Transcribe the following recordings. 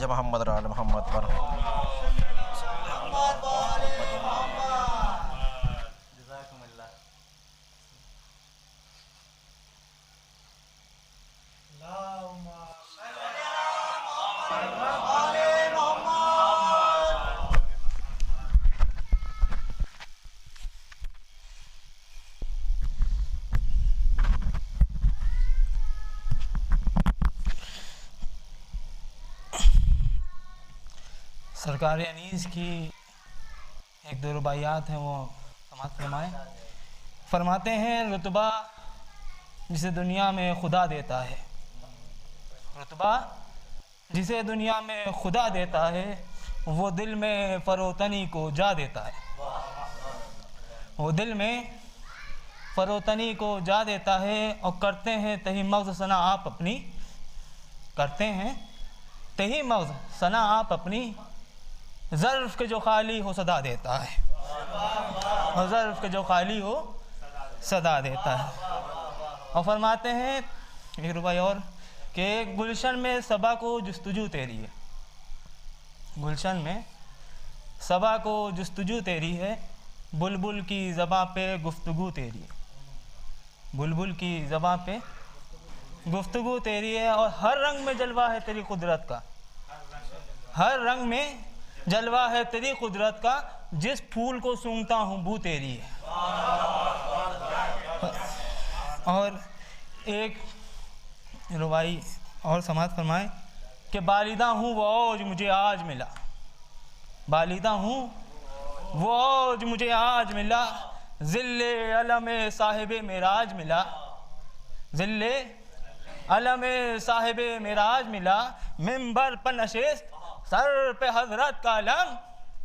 محمد اور آل محمد پر۔ سرکار انیس کی ایک دو رباعیات ہیں، وہ سماعت فرمائیں۔ فرماتے ہیں رتبہ جسے دنیا میں خدا دیتا ہے، رتبہ جسے دنیا میں خدا دیتا ہے، وہ دل میں فروتنی کو جا دیتا ہے، وہ دل میں فروتنی کو جا دیتا ہے، اور کرتے ہیں تہی مغز ثنا آپ اپنی، کرتے ہیں تہی مغز ثنا آپ اپنی، ظرف کے جو خالی ہو صدا دیتا ہے، اور ظرف کے جو خالی ہو صدا دیتا ہے۔ اور فرماتے ہیں ایک رباعی اور کہ گلشن میں صبا کو جستجو تیری ہے، گلشن میں صبا کو جستجو تیری ہے، بلبل کی زباں پہ گفتگو تیری ہے، بلبل کی زباں پہ گفتگو تیری ہے، اور ہر رنگ میں جلوہ ہے تیری قدرت کا، ہر رنگ میں جلوہ ہے تیری قدرت کا، جس پھول کو سونگتا ہوں بو تیری ہے۔ اور ایک رباعی اور سماعت فرمائیں کہ بالیدہ ہوں وہ اوج مجھے آج ملا، بالیدہ ہوں وہ اوج مجھے آج ملا، ذل علم صاحب معراج ملا، ذل علم صاحب معراج ملا، منبر پر نشست سر پہ حضرت کا علم،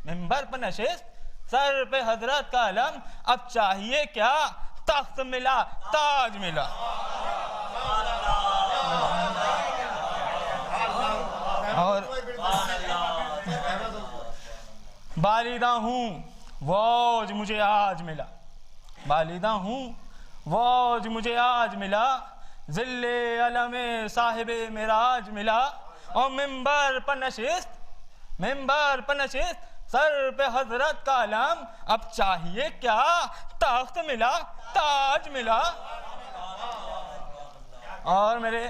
منبر پر نشست سر پہ حضرت کا علم، اب چاہیے کیا تخت ملا تاج ملا۔ اور بالیدہ ہوں وہ اوج مجھے آج ملا، بالیدہ ہوں وہ اوج مجھے آج ملا، ذل علم صاحب معراج ملا، اور منبر پر نشست، منبر پر نشست سر پہ حضرت کا علم، اب چاہیے کیا تخت ملا تاج ملا۔ اور میرے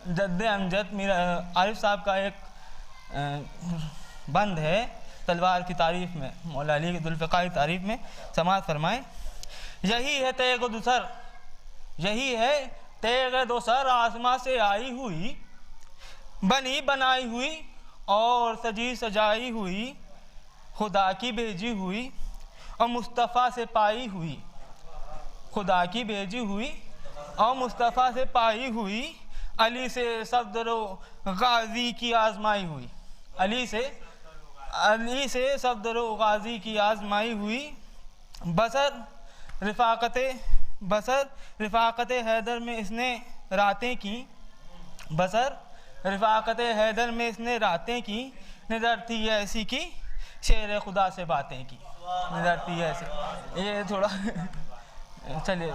جد امجد میرا عارف صاحب کا ایک بند ہے تلوار کی تعریف میں، مولا علی کی ذوالفقار کی تعریف میں، سماعت فرمائیں۔ یہی ہے تیغ و دوسر، یہی ہے تیغ دو سر، آسماں سے آئی ہوئی، بنی بنائی ہوئی اور سجی سجائی ہوئی، خدا کی بھیجی ہوئی اور مصطفیٰ سے پائی ہوئی، خدا کی بھیجی ہوئی اور مصطفیٰ سے پائی ہوئی، علی سے صفدر و غازی کی آزمائی ہوئی، علی سے صفدر و غازی کی آزمائی ہوئی، بسر رفاقت حیدر میں اس نے راتیں کی، بسر رفاقت حیدر میں اس نے راتیں کی، نظر تھی ایسی کی شیر خدا سے باتیں کی، نظر تھی ایسی۔ یہ تھوڑا چلیے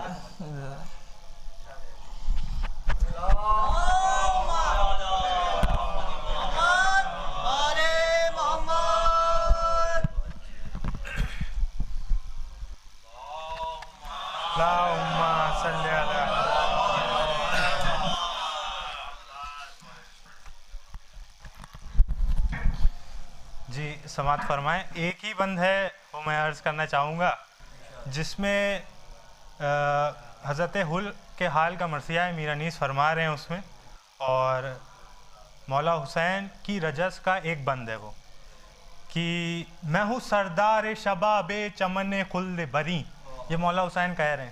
جی سماعت فرمائیں۔ ایک ہی بند ہے وہ میں عرض کرنا چاہوں گا، جس میں حضرت حل کے حال کا مرثیہ امیر انیس فرما رہے ہیں اس میں، اور مولا حسین کی رجس کا ایک بند ہے وہ کہ میں ہوں سردار شباب چمن خلد بری، یہ مولا حسین کہہ رہے ہیں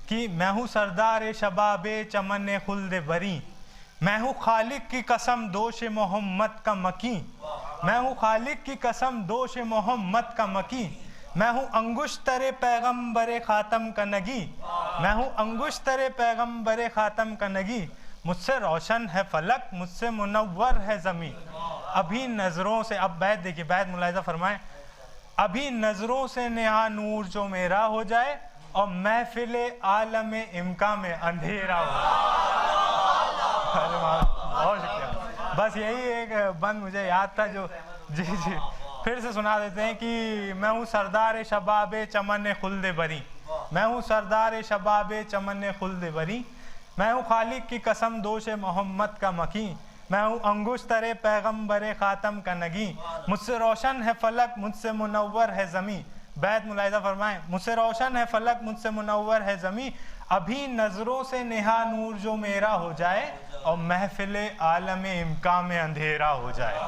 کہ میں ہوں سردار شباب چمن خلد بری، میں ہوں خالق کی قسم دوش محمد کا مکی، میں ہوں خالق کی قسم دوش محمد کا مکی، میں ہوں انگشتر پیغمبر خاتم کا نگی، میں ہوں انگشتر پیغمبر خاتم کا نگی، مجھ سے روشن ہے فلک، مجھ سے منور ہے زمین، ابھی نظروں سے، اب بیت دیکھیے، بیت ملاحظہ فرمائیں، ابھی نظروں سے نہا نور جو میرا ہو جائے اور محفل عالم امکا میں اندھیرا ہو جائے۔ بہت شکریہ. بس یہی ایک بند مجھے یاد تھا جو جی پھر سے سنا دیتے ہیں کہ میں ہوں سردار شباب چمن خلد بری، میں ہوں سردار شباب چمن خلد بری، میں ہوں خالق کی قسم دوش محمد کا مکیں، میں ہوں انگشتر پیغمبر خاتم کا نگیں، مجھ سے روشن ہے فلک مجھ سے منور ہے زمیں. بیت ملاحظہ فرمائیں، مجھ سے روشن ہے فلک مجھ سے منور ہے زمیں، ابھی نظروں سے نہا نور جو میرا ہو جائے اور محفل عالم امکان میں اندھیرا ہو جائے.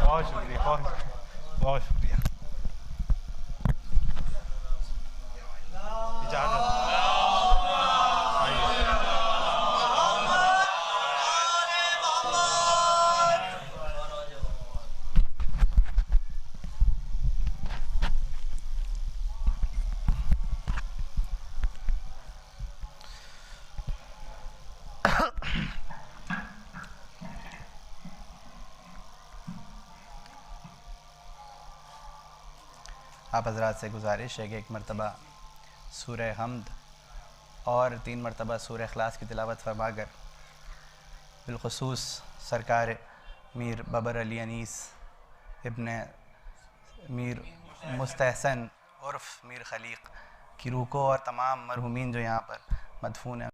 بہت شکریہ، بہت شکریہ. اجازت. آپ حضرات سے گزارش ہے کہ ایک مرتبہ سورہ حمد اور 3 مرتبہ سورہ اخلاص کی تلاوت فرما کر بالخصوص سرکار میر ببر علی انیس ابن میر مستحسن عرف میر خلیق کی روح کو اور تمام مرحومین جو یہاں پر مدفون ہیں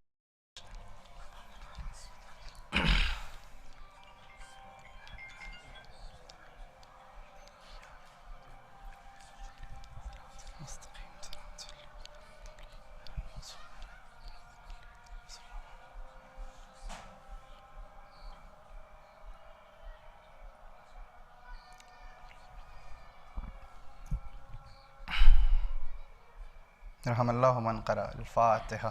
رحم اللہ من قرأ الفاتحہ.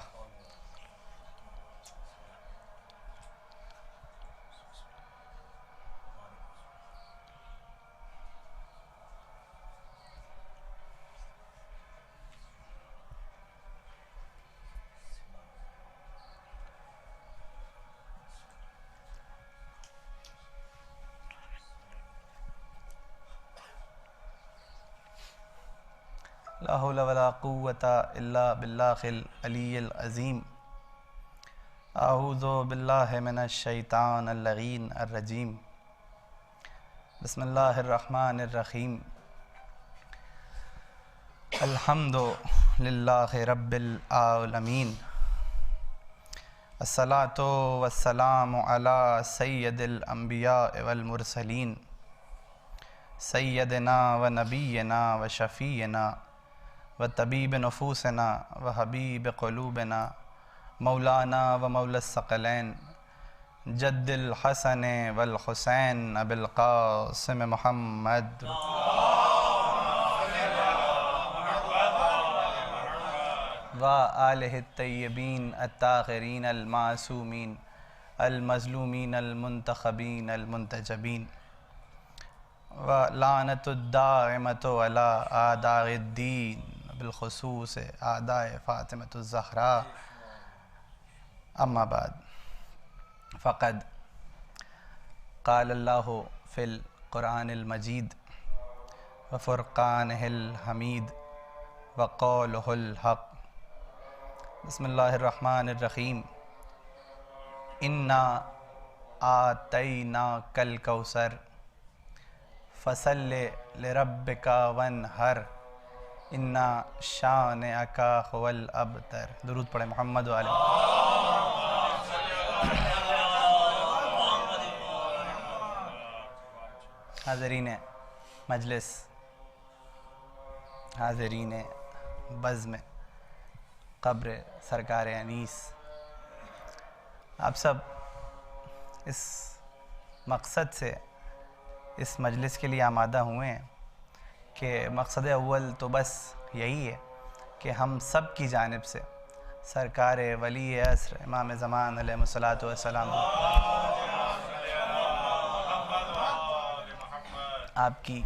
لا حول ولا قوة الا باللہ العلی العظیم. اعوذ باللہ من الشیطان اللعین الرجیم. بسم اللہ الرحمن الرحیم. الحمد للہ رب العالمین. الصلاۃ والسلام علی سید الانبیاء والمرسلین سیدنا و نبینا و شفیعنا و طبیب نفوسنا و حبیب قلوبنا مولانا و مولا الثقلین جد الحسن والحسین ابی القاسم محمد و آلہ الطیبین الطاہرین المعصومین المظلومین المنتخبین المنتجبین و لعنت الدائمۃ علی اعداء الدین بالخصوص اعداء فاطمۃ الزہراء. اما بعد فقد قال اللہ فی القرآن المجید وفرقانہ الحمید وقولہ الحق. بسم اللہ الرحمن الرحیم. انا آتیناک الکوثر فصل لربک وانحر انا شانئک هو الابتر. درود پڑھیں محمد و علیہ. حاضرین مجلس، حاضرین بزم قبر سرکار انیس، آپ سب اس مقصد سے اس مجلس کے لیے آمادہ ہوئے ہیں کہ مقصد اول تو بس یہی ہے کہ ہم سب کی جانب سے سرکار ولی عصر امام زمان علیہ الصلاۃ والسلام آپ کی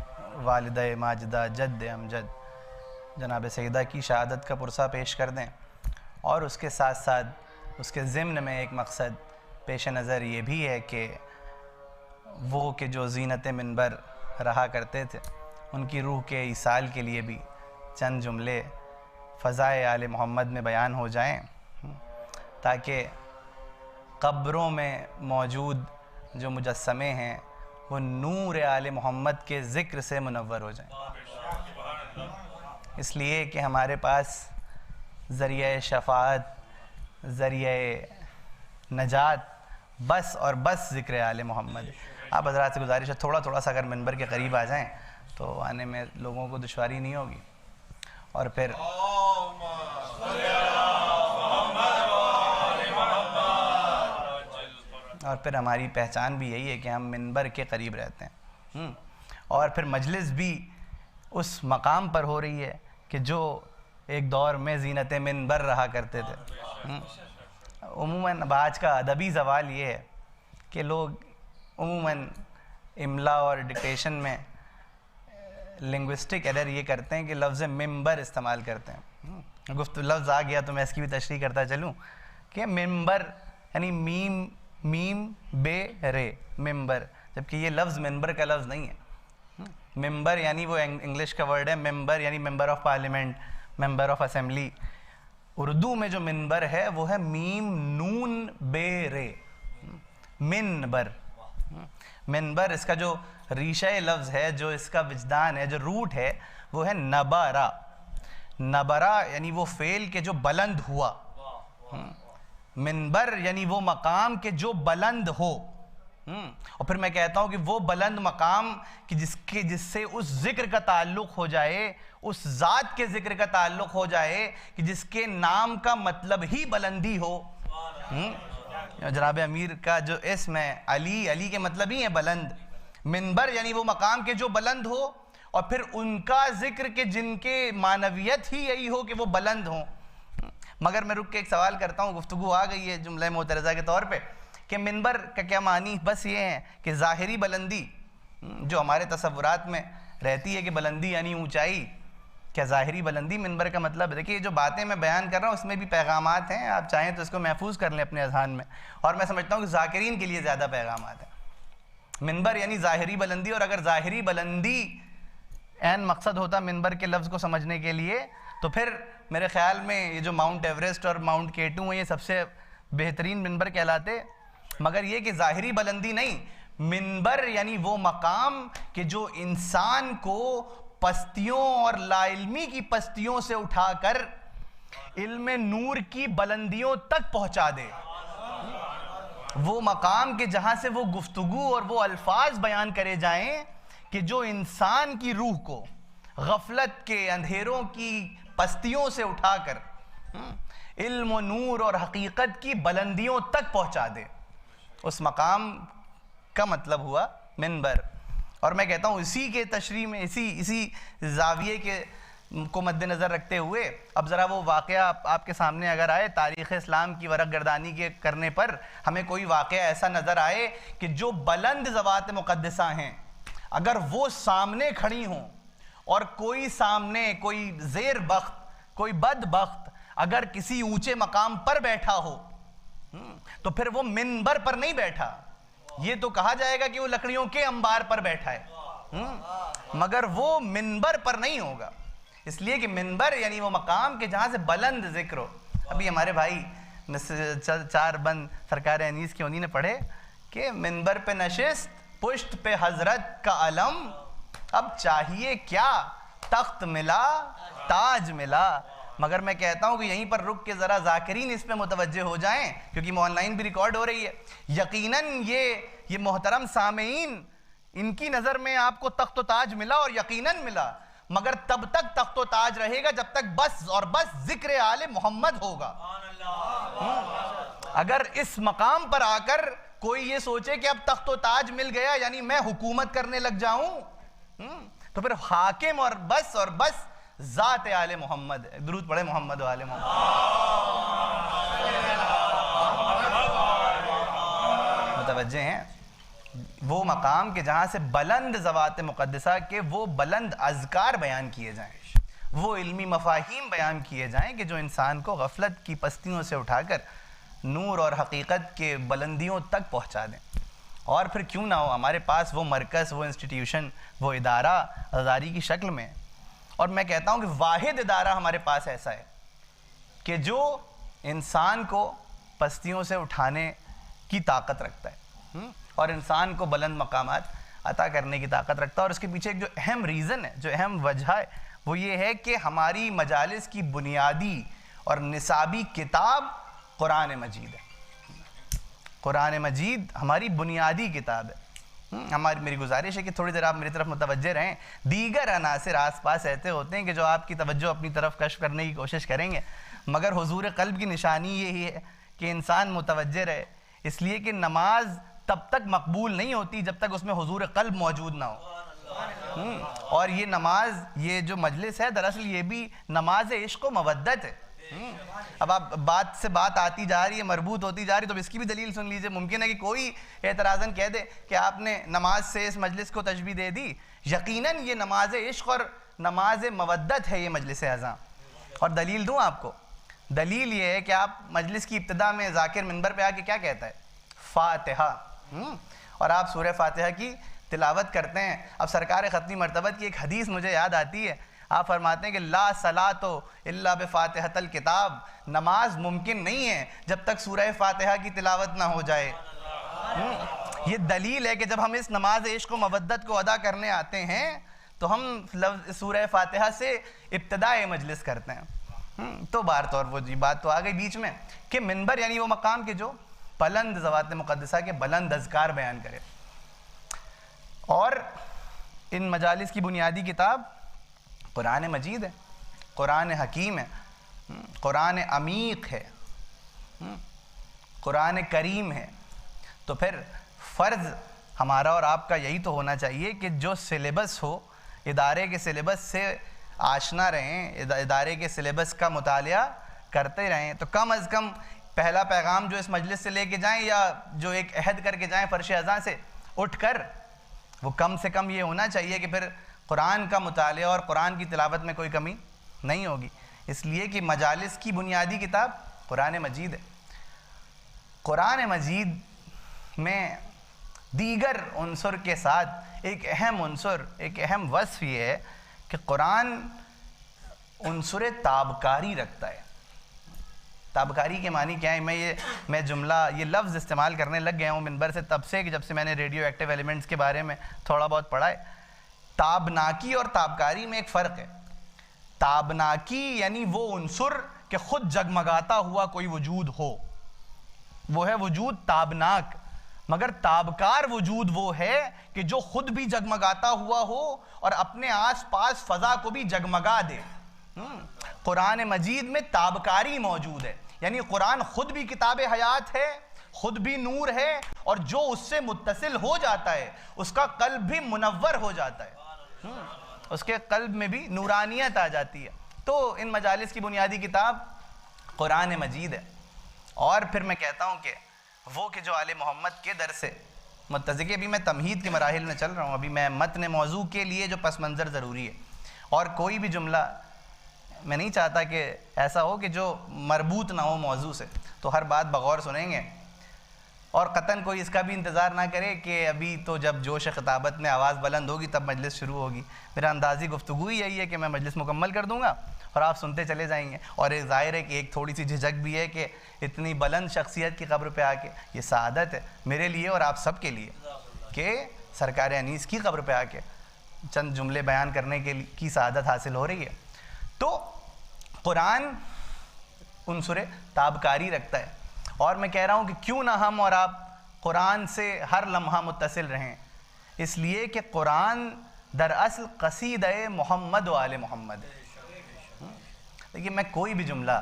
والدہ ماجدہ جد امجد جناب سیدہ کی شہادت کا پرسہ پیش کر دیں، اور اس کے ساتھ ساتھ اس کے ضمن میں ایک مقصد پیش نظر یہ بھی ہے کہ وہ کہ جو زینت منبر رہا کرتے تھے ان کی روح کے ایصال کے لیے بھی چند جملے فضائے آل محمد میں بیان ہو جائیں، تاکہ قبروں میں موجود جو مجسمے ہیں وہ نور آل محمد کے ذکر سے منور ہو جائیں، اس لیے کہ ہمارے پاس ذریعہ شفاعت، ذریعہ نجات بس اور بس ذکر آل محمد ہے۔ آپ حضرات سے گزارش ہے تھوڑا سا اگر منبر کے قریب آ جائیں تو آنے میں لوگوں کو دشواری نہیں ہوگی، اور پھر ہماری پہچان بھی یہی ہے کہ ہم منبر کے قریب رہتے ہیں، اور پھر مجلس بھی اس مقام پر ہو رہی ہے کہ جو ایک دور میں زینت منبر رہا کرتے تھے۔ عموماً اب آج کا ادبی زوال یہ ہے کہ لوگ عموماً املا اور ڈکٹیشن میں لنگوسٹک ایرر یہ کرتے ہیں کہ لفظ منبر استعمال کرتے ہیں۔ لفظ آ گیا تو میں اس کی بھی تشریح کرتا چلوں کہ منبر یعنی میم بے رے منبر، جبکہ یہ لفظ منبر کا لفظ نہیں ہے۔ ممبر یعنی وہ انگلش کا ورڈ ہے، ممبر یعنی member of parliament, member of assembly. Urdu میں جو منبر ہے وہ ہے میم نون بے رے، منبر۔ منبر اس کا جو ریشہ لفظ ہے، جو اس کا وجدان ہے، جو روٹ ہے، وہ ہے نبرا۔ نبرا یعنی وہ فعل کے جو بلند ہوا، منبر یعنی وہ مقام کے جو بلند ہو۔ اور پھر میں کہتا ہوں کہ وہ بلند مقام کہ جس سے اس ذکر کا تعلق ہو جائے، اس ذات کے ذکر کا تعلق ہو جائے کہ جس کے نام کا مطلب ہی بلندی ہو۔ جناب امیر کا جو اسم ہے علی کے مطلب ہی ہے بلند۔ منبر یعنی وہ مقام کے جو بلند ہو، اور پھر ان کا ذکر کہ جن کے معنویت ہی یہی ہو کہ وہ بلند ہوں۔ مگر میں رک کے ایک سوال کرتا ہوں، گفتگو آ گئی ہے جملہ معترضہ کے طور پہ کہ منبر کا کیا معنی بس یہ ہے کہ ظاہری بلندی جو ہمارے تصورات میں رہتی ہے کہ بلندی یعنی اونچائی، کیا ظاہری بلندی منبر کا مطلب؟ دیکھیے جو باتیں میں بیان کر رہا ہوں اس میں بھی پیغامات ہیں، آپ چاہیں تو اس کو محفوظ کر لیں اپنے اذہان میں، اور میں سمجھتا ہوں کہ ذاکرین کے لیے زیادہ پیغامات ہیں۔ منبر یعنی ظاہری بلندی، اور اگر ظاہری بلندی عین مقصد ہوتا منبر کے لفظ کو سمجھنے کے لیے تو پھر میرے خیال میں یہ جو ماؤنٹ ایوریسٹ اور ماؤنٹ K2 ہیں یہ سب سے بہترین منبر کہلاتے، مگر یہ کہ ظاہری بلندی نہیں، منبر یعنی وہ مقام کہ جو انسان کو پستیوں اور لا علمی کی پستیوں سے اٹھا کر علم نور کی بلندیوں تک پہنچا دے، وہ مقام کہ جہاں سے وہ گفتگو اور وہ الفاظ بیان کرے جائیں کہ جو انسان کی روح کو غفلت کے اندھیروں کی پستیوں سے اٹھا کر علم و نور اور حقیقت کی بلندیوں تک پہنچا دے، اس مقام کا مطلب ہوا منبر۔ اور میں کہتا ہوں اسی کے تشریح میں اسی زاویے کے کو مد نظر رکھتے ہوئے اب ذرا وہ واقعہ آپ کے سامنے اگر آئے، تاریخ اسلام کی ورق گردانی کے کرنے پر ہمیں کوئی واقعہ ایسا نظر آئے کہ جو بلند ذوات مقدسہ ہیں اگر وہ سامنے کھڑی ہوں، اور کوئی سامنے کوئی زیر بخت، کوئی بد بخت اگر کسی اونچے مقام پر بیٹھا ہو تو پھر وہ منبر پر نہیں بیٹھا، یہ تو کہا جائے گا کہ وہ لکڑیوں کے انبار پر بیٹھا ہے، مگر وہ منبر پر نہیں ہوگا، اس لیے کہ منبر یعنی وہ مقام کہ جہاں سے بلند ذکر ہو۔ ابھی ہمارے بھائی چار بند سرکار انیس کی انہی نے پڑھے کہ منبر پہ نشست، پشت پہ حضرت کا علم، اب چاہیے کیا، تخت ملا تاج ملا۔ مگر میں کہتا ہوں کہ یہیں پر رک کے ذرا ذاکرین اس پہ متوجہ ہو جائیں، کیونکہ آن لائن بھی ریکارڈ ہو رہی ہے۔ یقیناً یہ محترم سامعین، ان کی نظر میں آپ کو تخت و تاج ملا، اور یقیناً ملا، مگر تب تک تخت و تاج رہے گا جب تک بس اور بس ذکر آل محمد ہوگا۔ اگر اس مقام پر آ کر کوئی یہ سوچے کہ اب تخت و تاج مل گیا یعنی میں حکومت کرنے لگ جاؤں، تو پھر حاکم اور بس ذات آل محمد ہے۔ درود پڑھے محمد و آل محمد۔ متوجہ ہیں؟ وہ مقام کہ جہاں سے بلند ذوات مقدسہ کے وہ بلند اذکار بیان کیے جائیں، وہ علمی مفاہیم بیان کیے جائیں کہ جو انسان کو غفلت کی پستیوں سے اٹھا کر نور اور حقیقت کے بلندیوں تک پہنچا دیں۔ اور پھر کیوں نہ ہو ہمارے پاس وہ مرکز، وہ انسٹیٹیوشن، وہ ادارہ آزادی کی شکل میں، اور میں کہتا ہوں کہ واحد ادارہ ہمارے پاس ایسا ہے کہ جو انسان کو پستیوں سے اٹھانے کی طاقت رکھتا ہے اور انسان کو بلند مقامات عطا کرنے کی طاقت رکھتا ہے. اور اس کے پیچھے ایک جو اہم ریزن ہے, جو اہم وجہ ہے, وہ یہ ہے کہ ہماری مجالس کی بنیادی اور نصابی کتاب قرآن مجید ہے. قرآن مجید ہماری بنیادی کتاب ہے. میری گزارش ہے کہ تھوڑی دیر آپ میری طرف متوجہ رہیں. دیگر عناصر آس پاس ایسے ہوتے ہیں کہ جو آپ کی توجہ اپنی طرف کشف کرنے کی کوشش کریں گے, مگر حضور قلب کی نشانی یہی ہے کہ انسان متوجہ رہے, اس لیے کہ نماز تب تک مقبول نہیں ہوتی جب تک اس میں حضور قلب موجود نہ ہو. اور یہ نماز, یہ جو مجلس ہے, دراصل یہ بھی نماز عشق و مودت ہے. اب آپ بات سے بات آتی جا رہی ہے, مربوط ہوتی جا رہی ہے, تو اس کی بھی دلیل سن لیجئے. ممکن ہے کہ کوئی اعتراضاً کہہ دے کہ آپ نے نماز سے اس مجلس کو تشبیہ دے دی. یقیناً یہ نماز عشق اور نماز مودت ہے یہ مجلس اذاں. اور دلیل دوں آپ کو, دلیل یہ ہے کہ آپ مجلس کی ابتدا میں ذاکر منبر پہ آ کے کیا کہتا ہے؟ فاتحہ. اور آپ سورہ فاتحہ کی تلاوت کرتے ہیں. اب سرکار ختمی مرتبت کی ایک حدیث مجھے یاد آتی ہے. آپ فرماتے ہیں کہ لا صلاۃ الا بفاتحۃ الکتاب, نماز ممکن نہیں ہے جب تک سورہ فاتحہ کی تلاوت نہ ہو جائے. یہ دلیل ہے کہ جب ہم اس نماز عشق و مودت کو ادا کرنے آتے ہیں تو ہم سورہ فاتحہ سے ابتدائے مجلس کرتے ہیں. تو بار طور وہ جی بات تو آ گئی بیچ میں کہ منبر یعنی وہ مقام کے جو بلند ذوات مقدسہ کے بلند اذکار بیان کرے. اور ان مجالس کی بنیادی کتاب قرآن مجید ہے, قرآن حکیم ہے, قرآن عمیق ہے, قرآن کریم ہے. تو پھر فرض ہمارا اور آپ کا یہی تو ہونا چاہیے کہ جو سلیبس ہو, ادارے کے سلیبس سے آشنا رہیں, ادارے کے سلیبس کا مطالعہ کرتے رہیں. تو کم از کم پہلا پیغام جو اس مجلس سے لے کے جائیں یا جو ایک عہد کر کے جائیں فرش اذاں سے اٹھ کر, وہ کم سے کم یہ ہونا چاہیے کہ پھر قرآن کا مطالعہ اور قرآن کی تلاوت میں کوئی کمی نہیں ہوگی. اس لیے کہ مجالس کی بنیادی کتاب قرآن مجید ہے. قرآن مجید میں دیگر عنصر کے ساتھ ایک اہم عنصر, ایک اہم وصف یہ ہے کہ قرآن عنصر تابکاری رکھتا ہے. تابکاری کے معنی کیا ہے؟ میں جملہ یہ لفظ استعمال کرنے لگ گیا ہوں منبر سے تب سے کہ جب سے میں نے ریڈیو ایکٹیو ایلیمنٹس کے بارے میں تھوڑا بہت پڑھا ہے. تابناکی اور تابکاری میں ایک فرق ہے. تابناکی یعنی وہ عنصر کہ خود جگمگاتا ہوا کوئی وجود ہو, وہ ہے وجود تابناک. مگر تابکار وجود وہ ہے کہ جو خود بھی جگمگاتا ہوا ہو اور اپنے آس پاس فضا کو بھی جگمگا دے. قرآن مجید میں تابکاری موجود ہے, یعنی قرآن خود بھی کتاب حیات ہے, خود بھی نور ہے, اور جو اس سے متصل ہو جاتا ہے اس کا قلب بھی منور ہو جاتا ہے, اس کے قلب میں بھی نورانیت آ جاتی ہے. تو ان مجالس کی بنیادی کتاب قرآن مجید ہے. اور پھر میں کہتا ہوں کہ وہ کہ جو آل محمد کے در سے متضی, ابھی میں تمہید کے مراحل میں چل رہا ہوں, ابھی میں متن موضوع کے لیے جو پس منظر ضروری ہے, اور کوئی بھی جملہ میں نہیں چاہتا کہ ایسا ہو کہ جو مربوط نہ ہو موضوع سے, تو ہر بات بغور سنیں گے. اور قطعاً کوئی اس کا بھی انتظار نہ کرے کہ ابھی تو جب جوش خطابت میں آواز بلند ہوگی تب مجلس شروع ہوگی. میرا اندازی گفتگو ہی یہی ہے کہ میں مجلس مکمل کر دوں گا اور آپ سنتے چلے جائیں گے. اور ایک ظاہر ہے کہ ایک تھوڑی سی جھجک بھی ہے کہ اتنی بلند شخصیت کی قبر پہ آ کے, یہ سعادت ہے میرے لیے اور آپ سب کے لیے کہ سرکار انیس کی قبر پہ آ کے چند جملے بیان کرنے کی سعادت حاصل ہو رہی ہے. تو قرآن عنصر تابکاری رکھتا ہے. اور میں کہہ رہا ہوں کہ کیوں نہ ہم اور آپ قرآن سے ہر لمحہ متصل رہیں, اس لیے کہ قرآن دراصل قصیدہ محمد و آل محمد ہے. لیکن میں کوئی بھی جملہ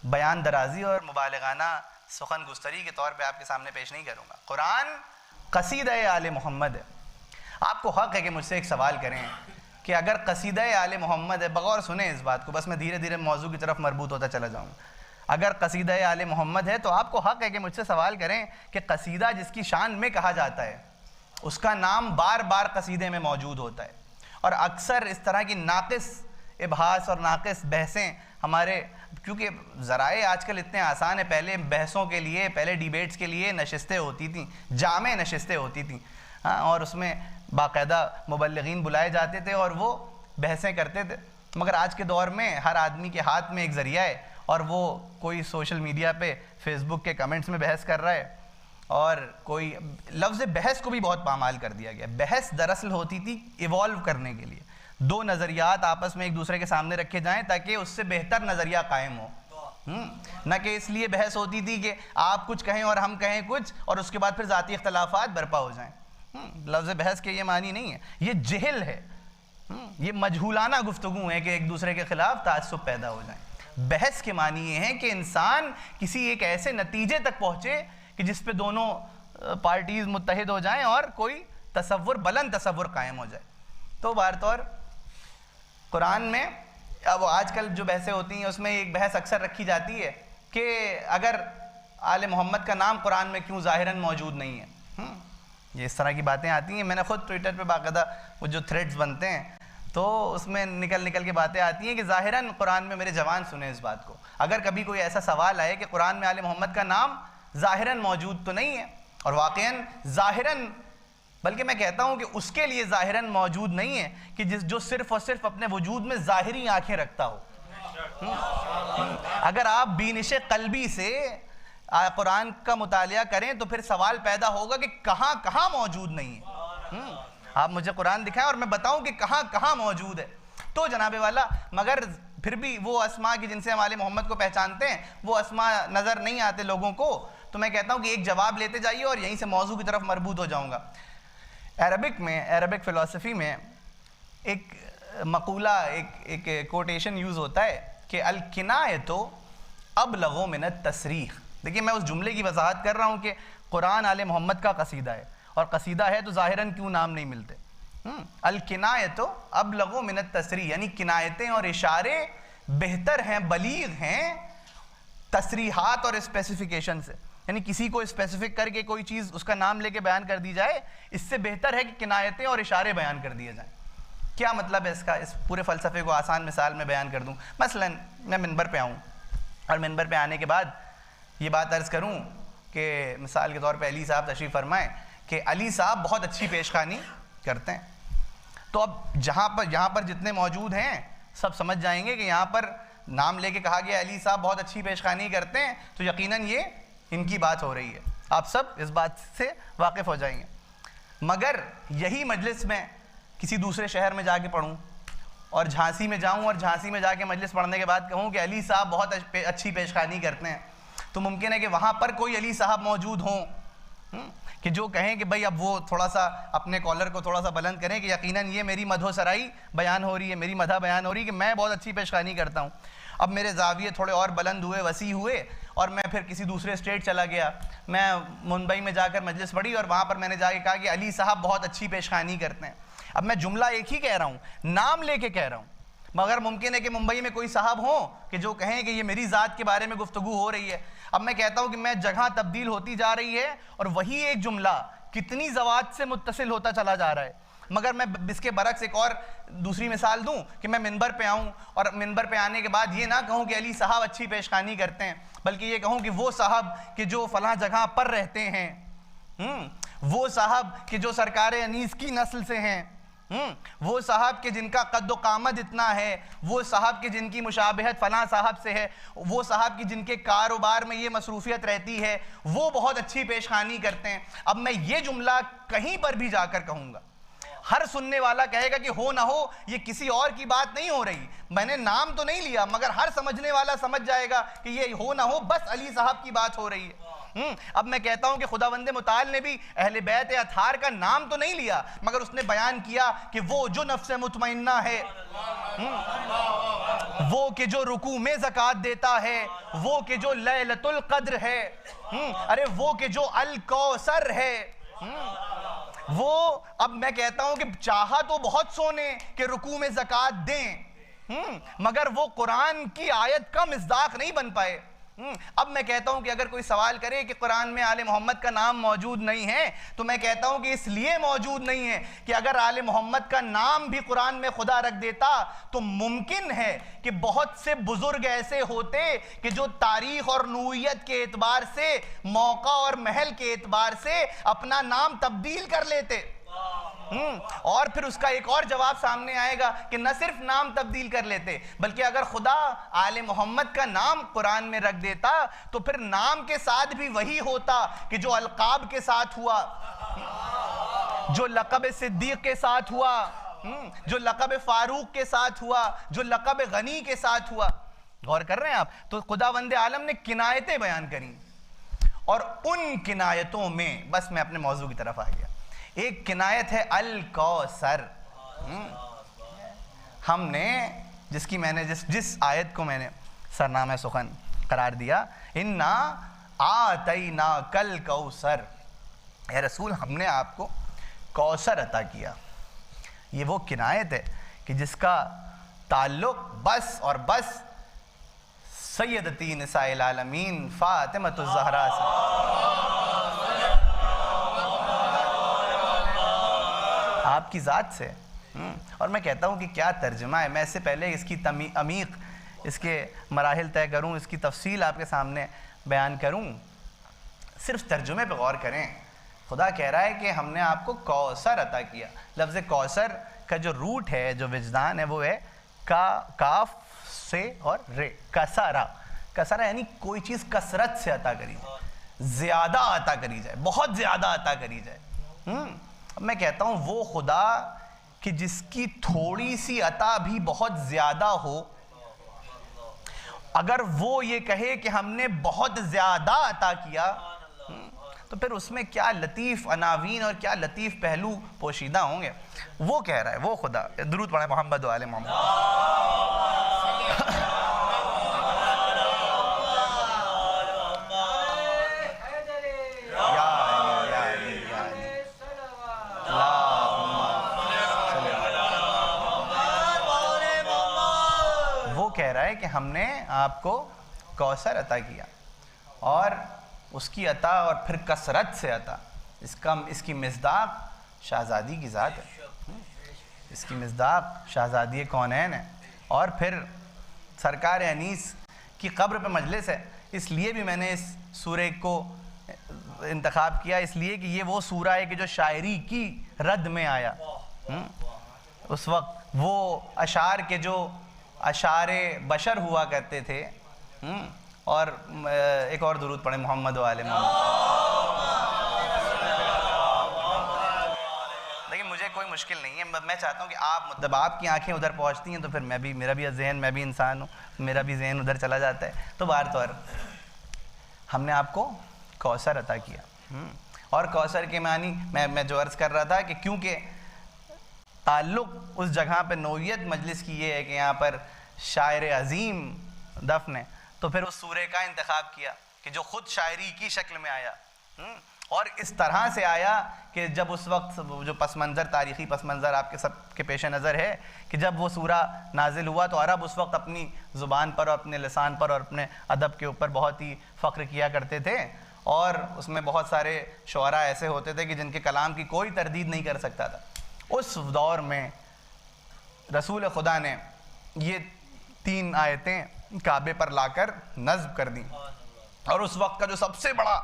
بیان درازی اور مبالغانہ سخن گستری کے طور پہ آپ کے سامنے پیش نہیں کروں گا. قرآن قصیدہ آل محمد ہے. آپ کو حق ہے کہ مجھ سے ایک سوال کریں کہ اگر قصیدہ آل محمد ہے, بغور سنیں اس بات کو, بس میں دھیرے دھیرے موضوع کی طرف مربوط ہوتا چلا جاؤں گا. اگر قصیدہ آل محمد ہے تو آپ کو حق ہے کہ مجھ سے سوال کریں کہ قصیدہ جس کی شان میں کہا جاتا ہے اس کا نام بار بار قصیدے میں موجود ہوتا ہے. اور اکثر اس طرح کی ناقص ابحاث اور ناقص بحثیں ہمارے, کیونکہ ذرائع آج کل اتنے آسان ہیں, پہلے بحثوں کے لیے, پہلے ڈیبیٹس کے لیے نشستیں ہوتی تھیں, جامع نشستیں ہوتی تھیں, اور اس میں باقاعدہ مبلغین بلائے جاتے تھے اور وہ بحثیں کرتے تھے. مگر آج کے دور میں ہر آدمی کے ہاتھ میں ایک ذریعہ ہے, اور وہ کوئی سوشل میڈیا پہ فیس بک کے کمنٹس میں بحث کر رہا ہے, اور کوئی لفظ بحث کو بھی بہت پامال کر دیا گیا. بحث دراصل ہوتی تھی ایوالو کرنے کے لیے, دو نظریات آپس میں ایک دوسرے کے سامنے رکھے جائیں تاکہ اس سے بہتر نظریہ قائم ہو, نہ کہ اس لیے بحث ہوتی تھی کہ آپ کچھ کہیں اور ہم کہیں کچھ اور اس کے بعد پھر ذاتی اختلافات برپا ہو جائیں. لفظ بحث کے یہ معنی نہیں ہے, یہ جہل ہے, یہ مجہولانہ گفتگو ہے کہ ایک دوسرے کے خلاف تعصب پیدا ہو جائیں. بحث کے معنی یہ ہے کہ انسان کسی ایک ایسے نتیجے تک پہنچے کہ جس پہ دونوں پارٹیز متحد ہو جائیں اور کوئی تصور, بلند تصور قائم ہو جائے. تو بہر طور قرآن میں اب آج کل جو بحثیں ہوتی ہیں اس میں ایک بحث اکثر رکھی جاتی ہے کہ اگر آل محمد کا نام قرآن میں کیوں ظاہراً موجود نہیں ہے. یہ اس طرح کی باتیں آتی ہیں. میں نے خود ٹویٹر پہ باقاعدہ وہ جو تھریڈز بنتے ہیں تو اس میں نکل کے باتیں آتی ہیں کہ ظاہراً قرآن میں میرے جوان سنیں اس بات کو, اگر کبھی کوئی ایسا سوال آئے کہ قرآن میں آل محمد کا نام ظاہراً موجود تو نہیں ہے, اور واقعاً ظاہراً, بلکہ میں کہتا ہوں کہ اس کے لیے ظاہراً موجود نہیں ہے کہ جو صرف اور صرف اپنے وجود میں ظاہری آنکھیں رکھتا ہو. اگر آپ بینش قلبی سے قرآن کا مطالعہ کریں تو پھر سوال پیدا ہوگا کہ کہاں کہاں موجود نہیں ہے. آپ مجھے قرآن دکھائیں اور میں بتاؤں کہ کہاں کہاں موجود ہے. تو جناب والا مگر پھر بھی وہ اسماء کی جن سے ہم آل محمد کو پہچانتے ہیں وہ اسماء نظر نہیں آتے لوگوں کو. تو میں کہتا ہوں کہ ایک جواب لیتے جائیے اور یہیں سے موضوع کی طرف مربوط ہو جاؤں گا. عربک فلسفی میں ایک مقولہ, ایک کوٹیشن یوز ہوتا ہے کہ الکنایۃ ابلغ من التصریح. دیکھیے میں اس جملے کی وضاحت کر رہا ہوں کہ قرآن آل محمد کا قصیدہ ہے, اور قصیدہ ہے تو ظاہراً کیوں نام نہیں ملتے. الکنایۃ ابلغ من التصریح, یعنی کنایتیں اور اشارے بہتر ہیں, بلیغ ہیں تصریحات اور اسپیسیفیکیشن سے. یعنی کسی کو اسپیسیفک کر کے کوئی چیز اس کا نام لے کے بیان کر دی جائے, اس سے بہتر ہے کہ کنایتیں اور اشارے بیان کر دیے جائیں. کیا مطلب ہے اس کا؟ اس پورے فلسفے کو آسان مثال میں بیان کر دوں. مثلاً میں منبر پہ آؤں اور منبر پہ آنے کے بعد یہ بات عرض کروں کہ مثال کے طور پہ علی صاحب تشریف فرمائیں کہ علی صاحب بہت اچھی پیشخوانی کرتے ہیں. تو اب یہاں پر جتنے موجود ہیں سب سمجھ جائیں گے کہ یہاں پر نام لے کے کہا گیا علی صاحب بہت اچھی پیشخوانی کرتے ہیں, تو یقیناً یہ ان کی بات ہو رہی ہے. آپ سب اس بات سے واقف ہو جائیں گے. مگر یہی مجلس میں کسی دوسرے شہر میں جا کے پڑھوں اور جھانسی میں جاؤں اور جھانسی میں جا کے مجلس پڑھنے کے بعد کہوں کہ علی صاحب بہت اچھی پیشخوانی کرتے ہیں, تو ممکن ہے کہ وہاں پر کوئی علی صاحب موجود ہوں کہ جو کہیں کہ بھئی اب وہ تھوڑا سا اپنے کالر کو تھوڑا سا بلند کریں کہ یقیناً یہ میری مدح و سرائی بیان ہو رہی ہے, میری مدح بیان ہو رہی ہے کہ میں بہت اچھی پیشخوانی کرتا ہوں. اب میرے زاویے تھوڑے اور بلند ہوئے, وسیع ہوئے, اور میں پھر کسی دوسرے اسٹیٹ چلا گیا. میں ممبئی میں جا کر مجلس پڑھی اور وہاں پر میں نے جا کے کہا کہ علی صاحب بہت اچھی پیشخوانی کرتے ہیں. اب میں جملہ ایک ہی کہہ رہا ہوں, نام لے کے کہہ رہا ہوں, مگر ممکن ہے کہ ممبئی میں کوئی صاحب ہوں کہ جو کہیں کہ یہ میری ذات کے بارے میں گفتگو ہو رہی ہے. اب میں کہتا ہوں کہ میں جگہ تبدیل ہوتی جا رہی ہے اور وہی ایک جملہ کتنی ذوات سے متصل ہوتا چلا جا رہا ہے. مگر میں اس کے برعکس ایک اور دوسری مثال دوں کہ میں منبر پہ آؤں اور منبر پہ آنے کے بعد یہ نہ کہوں کہ علی صاحب اچھی پیشخوانی کرتے ہیں, بلکہ یہ کہوں کہ وہ صاحب کہ جو فلاں جگہ پر رہتے ہیں, وہ صاحب کہ جو سرکار انیس کی نسل سے ہیں, وہ صاحب کہ جن کا قد و قامت اتنا ہے, وہ صاحب کہ جن کی مشابہت فلاں صاحب سے ہے, وہ صاحب کی جن کے کاروبار میں یہ مصروفیت رہتی ہے, وہ بہت اچھی پیشخوانی کرتے ہیں. اب میں یہ جملہ کہیں پر بھی جا کر کہوں گا, ہر سننے والا کہے گا کہ ہو نہ ہو یہ کسی اور کی بات نہیں ہو رہی, میں نے نام تو نہیں لیا مگر ہر سمجھنے والا سمجھ جائے گا کہ یہ ہو نہ ہو بس علی صاحب کی بات ہو رہی ہے. اب میں کہتا ہوں کہ خداوند متعال نے بھی اہل بیت اطہار کا نام تو نہیں لیا مگر اس نے بیان کیا کہ وہ جو نفس مطمئنہ ہے, وہ کہ جو رکوع میں زکوٰۃ دیتا ہے, وہ کہ جو لیلۃ القدر ہے, ارے وہ کہ جو الکوثر ہے, وہ اب میں کہتا ہوں کہ چاہا تو بہت سونے کہ رکوع میں زکوٰۃ دیں, مگر وہ قرآن کی آیت کا مصداق نہیں بن پائے. اب میں کہتا ہوں کہ اگر کوئی سوال کرے کہ قرآن میں آل محمد کا نام موجود نہیں ہے, تو میں کہتا ہوں کہ اس لیے موجود نہیں ہے کہ اگر آل محمد کا نام بھی قرآن میں خدا رکھ دیتا تو ممکن ہے کہ بہت سے بزرگ ایسے ہوتے کہ جو تاریخ اور نوعیت کے اعتبار سے, موقع اور محل کے اعتبار سے اپنا نام تبدیل کر لیتے. اور پھر اس کا ایک اور جواب سامنے آئے گا کہ نہ صرف نام تبدیل کر لیتے بلکہ اگر خدا آل محمد کا نام قرآن میں رکھ دیتا تو پھر نام کے ساتھ بھی وہی ہوتا کہ جو القاب کے ساتھ ہوا، جو لقب صدیق کے ساتھ ہوا، جو لقب فاروق کے ساتھ ہوا، جو لقب غنی کے ساتھ ہوا۔ غور کر رہے ہیں آپ؟ تو خداوند عالم نے کنایتیں بیان کریں، اور ان کنایتوں میں بس میں اپنے موضوع کی طرف آ گیا۔ ایک کنایت ہے الکوثر، ہم نے جس کی میں نے جس آیت کو میں نے سرنامہ سخن قرار دیا، انا آتیناک الکوثر، اے رسول ہم نے آپ کو کوثر عطا کیا۔ یہ وہ کنایت ہے کہ جس کا تعلق بس اور بس سیدتی نساء العالمین فاطمۃ الزہرا سے۔ آپ کی ذات سے۔ اور میں کہتا ہوں کہ کیا ترجمہ ہے، میں اس سے پہلے اس کی عمیق اس کے مراحل طے کروں، اس کی تفصیل آپ کے سامنے بیان کروں، صرف ترجمے پہ غور کریں۔ خدا کہہ رہا ہے کہ ہم نے آپ کو کوثر عطا کیا۔ لفظ کوثر کا جو روٹ ہے، جو وجدان ہے، وہ ہے کاف سے اور رے، کسرہ۔ کسرہ یعنی کوئی چیز کثرت سے عطا کری جائے، زیادہ عطا کری جائے، بہت زیادہ عطا کری جائے۔ میں کہتا ہوں وہ خدا کہ جس کی تھوڑی سی عطا بھی بہت زیادہ ہو، اگر وہ یہ کہے کہ ہم نے بہت زیادہ عطا کیا تو پھر اس میں کیا لطیف عناوین اور کیا لطیف پہلو پوشیدہ ہوں گے۔ وہ کہہ رہا ہے وہ خدا۔ درود پڑھیں محمد و آل محمد۔ وہ کہہ رہا ہے کہ ہم نے آپ کو کوثر عطا کیا، اور اس کی عطا اور پھر کثرت سے عطا، اس کی مصداق شہزادی کی ذات ہے، اس کی مصداق شہزادی کونین ہے، اور پھر سرکار انیس کی قبر پہ مجلس ہے۔ اس لیے بھی میں نے اس سورہ کو انتخاب کیا، اس لیے کہ یہ وہ سورہ ہے کہ جو شاعری کی رد میں آیا۔ اس وقت وہ اشعار کے جو اشعار بشر ہوا کرتے تھے، اور ایک اور درود پڑھیں محمد و آل محمد۔ دیکھیں مجھے کوئی مشکل نہیں ہے، میں چاہتا ہوں کہ آپ جب آپ کی آنکھیں ادھر پہنچتی ہیں تو پھر میرا بھی ذہن، میں بھی انسان ہوں، میرا بھی ذہن ادھر چلا جاتا ہے۔ تو بہر طور ہم نے آپ کو کوثر عطا کیا، اور کوثر کے معنی میں جو عرض کر رہا تھا کہ کیونکہ تعلق اس جگہ پہ نوعیت مجلس کی یہ ہے کہ یہاں پر شاعر عظیم دفن ہے، تو پھر اس سورہ کا انتخاب کیا کہ جو خود شاعری کی شکل میں آیا، اور اس طرح سے آیا کہ جب اس وقت جو پس منظر، تاریخی پس منظر آپ کے سب کے پیش نظر ہے کہ جب وہ سورہ نازل ہوا تو عرب اس وقت اپنی زبان پر اور اپنے لسان پر اور اپنے ادب کے اوپر بہت ہی فخر کیا کرتے تھے، اور اس میں بہت سارے شعراء ایسے ہوتے تھے کہ جن کے کلام کی کوئی تردید نہیں کر سکتا تھا۔ اس دور میں رسول خدا نے یہ 3 آیتیں کعبے پر لا کر نصب کر دیں، اور اس وقت کا جو سب سے بڑا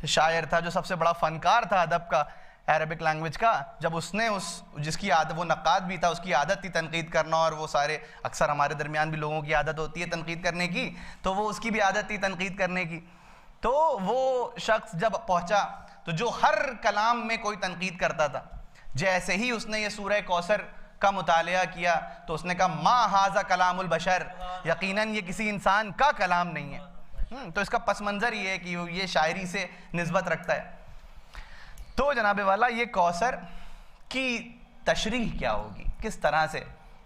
شاعر تھا، جو سب سے بڑا فنکار تھا ادب کا، عربک لینگویج کا، جب اس نے جس کی عادت، وہ نقاد بھی تھا، اس کی عادت تھی تنقید کرنا، اور وہ سارے اکثر ہمارے درمیان بھی لوگوں کی عادت ہوتی ہے تنقید کرنے کی، تو وہ اس کی بھی عادت تھی تنقید کرنے کی۔ تو وہ شخص جب پہنچا تو جو ہر کلام میں کوئی تنقید کرتا تھا، جیسے ہی اس نے یہ سورہ کوثر کا مطالعہ کیا تو اس نے کہا ما ھذا کلام البشر، یقیناً یہ کسی انسان کا کلام نہیں ہے۔ تو اس کا پس منظر یہ ہے کہ یہ شاعری سے نسبت رکھتا ہے۔ تو جناب والا یہ کوثر کی تشریح کیا ہوگی، کس طرح سے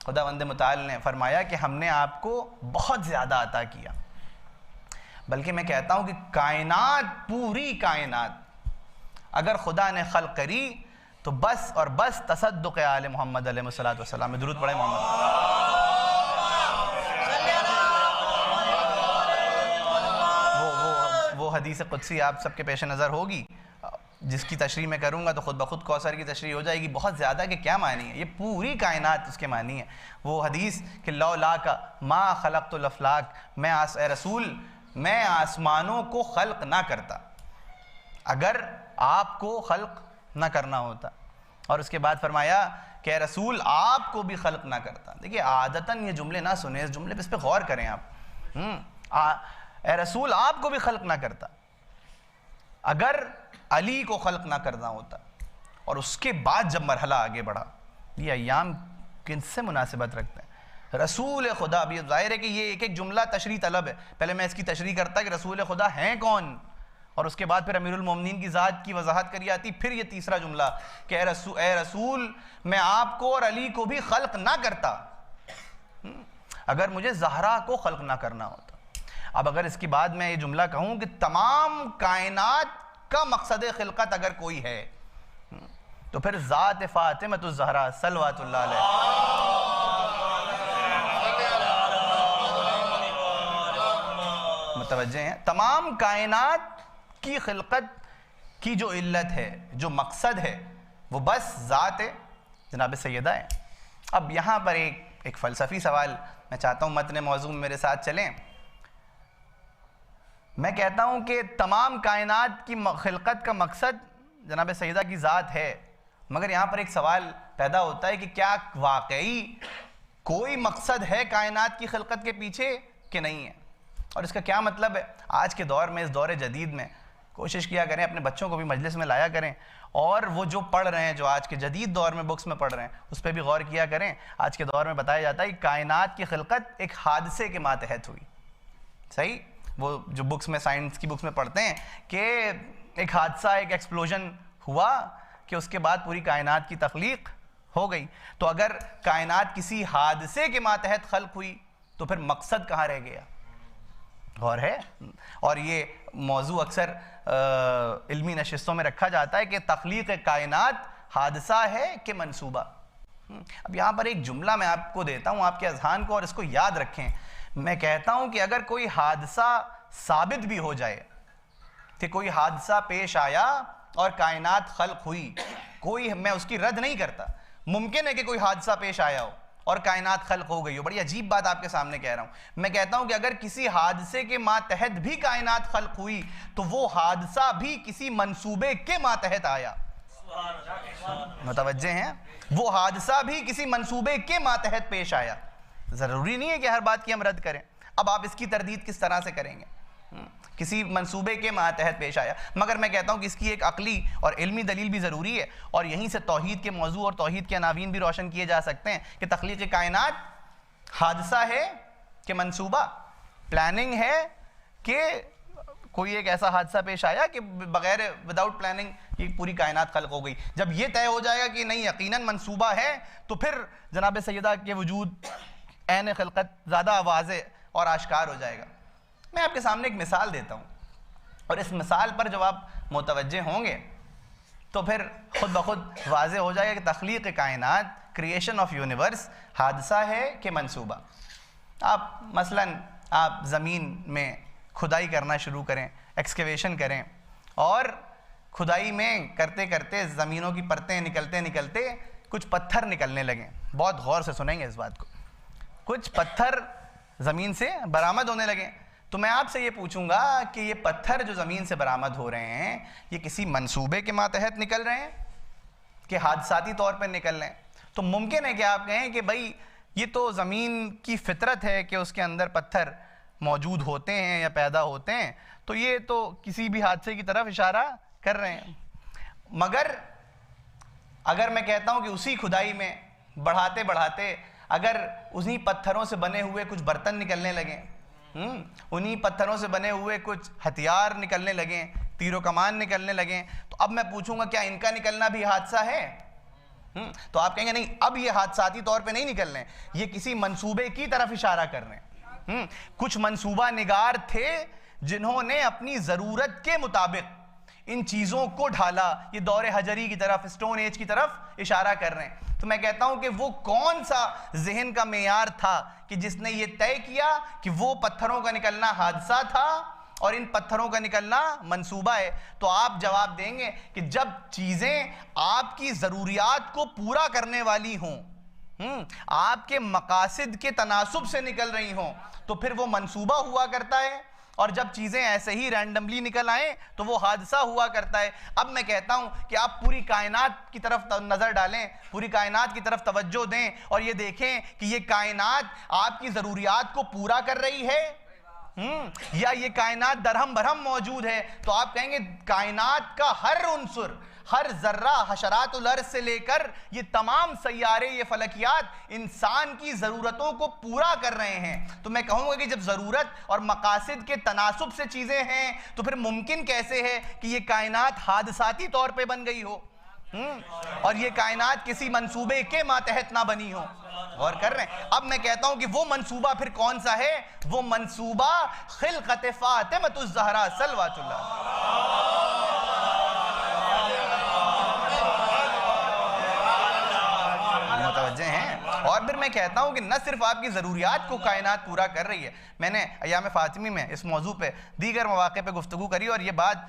خداوند متعال نے فرمایا کہ ہم نے آپ کو بہت زیادہ عطا کیا، بلکہ میں کہتا ہوں کہ کائنات، پوری کائنات اگر خدا نے خلق کری تو بس اور بس تصدق آل محمد علیہ السلام میں درود پڑھیں محمد۔ وہ حدیث قدسی آپ سب کے پیش نظر ہوگی، جس کی تشریح میں کروں گا تو خود بخود کوثر کی تشریح ہو جائے گی۔ بہت زیادہ کہ کیا معنی ہے، یہ پوری کائنات اس کے معنی ہے۔ وہ حدیث کہ لولاک ما خلقت الافلاک، اے رسول میں آسمانوں کو خلق نہ کرتا اگر آپ کو خلق نہ کرنا ہوتا، اور اس کے بعد فرمایا کہ اے رسول آپ کو بھی خلق نہ کرتا. دیکھیے عادتاً یہ جملے نہ سنیں, اس جملے پہ اس پہ غور کریں آپ. اے رسول آپ کو بھی خلق نہ کرتا. اگر علی کو خلق نہ کرنا ہوتا, اور اس کے بعد جب مرحلہ آگے بڑھا, یہ ایام کن سے مناسبت رکھتے ہیں؟ رسول خدا, بھی ظاہر ہے کہ یہ ایک ایک جملہ تشریح طلب ہے. پہلے میں اس کی تشریح کرتا کہ رسول خدا ہیں کون, اور اس کے بعد پھر امیر المومنین کی ذات کی وضاحت کری آتی. پھر یہ تیسرا جملہ کہ اے رسول میں آپ کو اور علی کو بھی خلق نہ کرتا اگر مجھے زہرا کو خلق نہ کرنا ہوتا. اب اگر اس کے بعد میں یہ جملہ کہوں کہ تمام کائنات کا مقصد خلقت اگر کوئی ہے تو پھر ذات فاطمۃ الزہرا صلوات اللہ علیہ متوجہ ہیں. تمام کائنات کی خلقت کی جو علت ہے, جو مقصد ہے, وہ بس ذات جناب سیدہ ہے. اب یہاں پر ایک فلسفی سوال میں چاہتا ہوں متن موضوع میں میرے ساتھ چلیں. میں کہتا ہوں کہ تمام کائنات کی خلقت کا مقصد جناب سیدہ کی ذات ہے, مگر یہاں پر ایک سوال پیدا ہوتا ہے کہ کیا واقعی کوئی مقصد ہے کائنات کی خلقت کے پیچھے کہ نہیں ہے؟ اور اس کا کیا مطلب ہے؟ آج کے دور میں, اس دور جدید میں کوشش کیا کریں, اپنے بچوں کو بھی مجلس میں لایا کریں, اور وہ جو پڑھ رہے ہیں, جو آج کے جدید دور میں بکس میں پڑھ رہے ہیں, اس پہ بھی غور کیا کریں. آج کے دور میں بتایا جاتا ہے کہ کائنات کی خلقت ایک حادثے کے ماتحت ہوئی. صحیح, وہ جو بکس میں, سائنس کی بکس میں پڑھتے ہیں کہ ایک حادثہ, ایک ایکسپلوژن ہوا کہ اس کے بعد پوری کائنات کی تخلیق ہو گئی. تو اگر کائنات کسی حادثے کے ماتحت خلق ہوئی تو پھر مقصد کہاں رہ گیا؟ غور ہے. اور یہ موضوع اکثر علمی نشستوں میں رکھا جاتا ہے کہ تخلیق کائنات حادثہ ہے کہ منصوبہ. اب یہاں پر ایک جملہ میں آپ کو دیتا ہوں, آپ کے اذہان کو, اور اس کو یاد رکھیں. میں کہتا ہوں کہ اگر کوئی حادثہ ثابت بھی ہو جائے کہ کوئی حادثہ پیش آیا اور کائنات خلق ہوئی, میں اس کی رد نہیں کرتا. ممکن ہے کہ کوئی حادثہ پیش آیا ہو اور کائنات خلق ہو گئی ہو, بڑی عجیب بات آپ کے سامنے کہہ رہا ہوں. میں کہتا ہوں کہ اگر کسی حادثے کے ماتحت بھی کائنات خلق ہوئی تو وہ حادثہ بھی کسی منصوبے کے ماتحت آیا. متوجہ ہیں؟ وہ حادثہ بھی کسی منصوبے کے ماتحت پیش آیا. ضروری نہیں ہے کہ ہر بات کی ہم رد کریں. اب آپ اس کی تردید کس طرح سے کریں گے؟ کسی منصوبے کے ماتحت پیش آیا. مگر میں کہتا ہوں کہ اس کی ایک عقلی اور علمی دلیل بھی ضروری ہے, اور یہیں سے توحید کے موضوع اور توحید کے عناوین بھی روشن کیے جا سکتے ہیں کہ تخلیق کائنات حادثہ ہے کہ منصوبہ, پلاننگ ہے کہ کوئی ایک ایسا حادثہ پیش آیا کہ بغیر وداؤٹ پلاننگ یہ پوری کائنات خلق ہو گئی. جب یہ طے ہو جائے گا کہ نہیں یقیناً منصوبہ ہے تو پھر جناب سیدہ کے وجود عین خلقت زیادہ واضح اور آشکار ہو جائے گا. میں آپ کے سامنے ایک مثال دیتا ہوں, اور اس مثال پر جب آپ متوجہ ہوں گے تو پھر خود بخود واضح ہو جائے گا کہ تخلیق کائنات, کریشن آف یونیورس حادثہ ہے کہ منصوبہ. آپ مثلاً آپ زمین میں کھدائی کرنا شروع کریں, ایکسکیویشن کریں, اور کھدائی میں کرتے کرتے زمینوں کی پرتیں نکلتے نکلتے کچھ پتھر نکلنے لگیں. بہت غور سے سنیں گے اس بات کو. کچھ پتھر زمین سے برآمد ہونے لگیں. تو میں آپ سے یہ پوچھوں گا کہ یہ پتھر جو زمین سے برآمد ہو رہے ہیں یہ کسی منصوبے کے ماتحت نکل رہے ہیں کہ حادثاتی طور پر نکل رہے ہیں؟ تو ممکن ہے کہ آپ کہیں کہ بھائی یہ تو زمین کی فطرت ہے کہ اس کے اندر پتھر موجود ہوتے ہیں یا پیدا ہوتے ہیں, تو یہ تو کسی بھی حادثے کی طرف اشارہ کر رہے ہیں. مگر اگر میں کہتا ہوں کہ اسی کھدائی میں بڑھاتے بڑھاتے اگر انہی پتھروں سے بنے ہوئے کچھ برتن نکلنے لگیں, انہی پتھروں سے بنے ہوئے کچھ ہتھیار نکلنے لگیں, تیر و کمان نکلنے لگیں, تو اب میں پوچھوں گا کیا ان کا نکلنا بھی حادثہ ہے؟ تو آپ کہیں گے نہیں, اب یہ حادثاتی طور پہ نہیں نکل رہے ہیں, یہ کسی منصوبے کی طرف اشارہ کر رہے ہیں. کچھ منصوبہ نگار تھے جنہوں نے اپنی ضرورت کے مطابق ان چیزوں کو ڈھالا. یہ دور حجری کی طرف, اسٹون ایج کی طرف اشارہ کر رہے ہیں. تو میں کہتا ہوں کہ وہ کون سا ذہن کا معیار تھا کہ جس نے یہ طے کیا کہ وہ پتھروں کا نکلنا حادثہ تھا اور ان پتھروں کا نکلنا منصوبہ ہے؟ تو آپ جواب دیں گے کہ جب چیزیں آپ کی ضروریات کو پورا کرنے والی ہوں, آپ کے مقاصد کے تناسب سے نکل رہی ہوں, تو پھر وہ منصوبہ ہوا کرتا ہے. اور جب چیزیں ایسے ہی رینڈملی نکل آئیں تو وہ حادثہ ہوا کرتا ہے۔ اب میں کہتا ہوں کہ آپ پوری کائنات کی طرف نظر ڈالیں، پوری کائنات کی طرف توجہ دیں اور یہ دیکھیں کہ یہ کائنات آپ کی ضروریات کو پورا کر رہی ہے یا یہ کائنات درہم برہم موجود ہے۔ تو آپ کہیں گے کائنات کا ہر عنصر، ہر ذرہ، حشرات الارض سے لے کر یہ تمام سیارے، یہ فلکیات انسان کی ضرورتوں کو پورا کر رہے ہیں۔ تو میں کہوں گا کہ جب ضرورت اور مقاصد کے تناسب سے چیزیں ہیں تو پھر ممکن کیسے ہے کہ یہ کائنات حادثاتی طور پہ بن گئی ہو اور یہ کائنات کسی منصوبے کے ماتحت نہ بنی ہو؟ غور کر رہے ہیں؟ اب میں کہتا ہوں کہ وہ منصوبہ پھر کون سا ہے؟ وہ منصوبہ خلقت فاطمۃ الزہرا صلوات اللہ۔ متوجہ ہیں؟ اور پھر میں کہتا ہوں کہ نہ صرف آپ کی ضروریات کو کائنات پورا کر رہی ہے۔ میں نے ایام فاطمی میں اس موضوع پہ دیگر مواقع پہ گفتگو کری اور یہ بات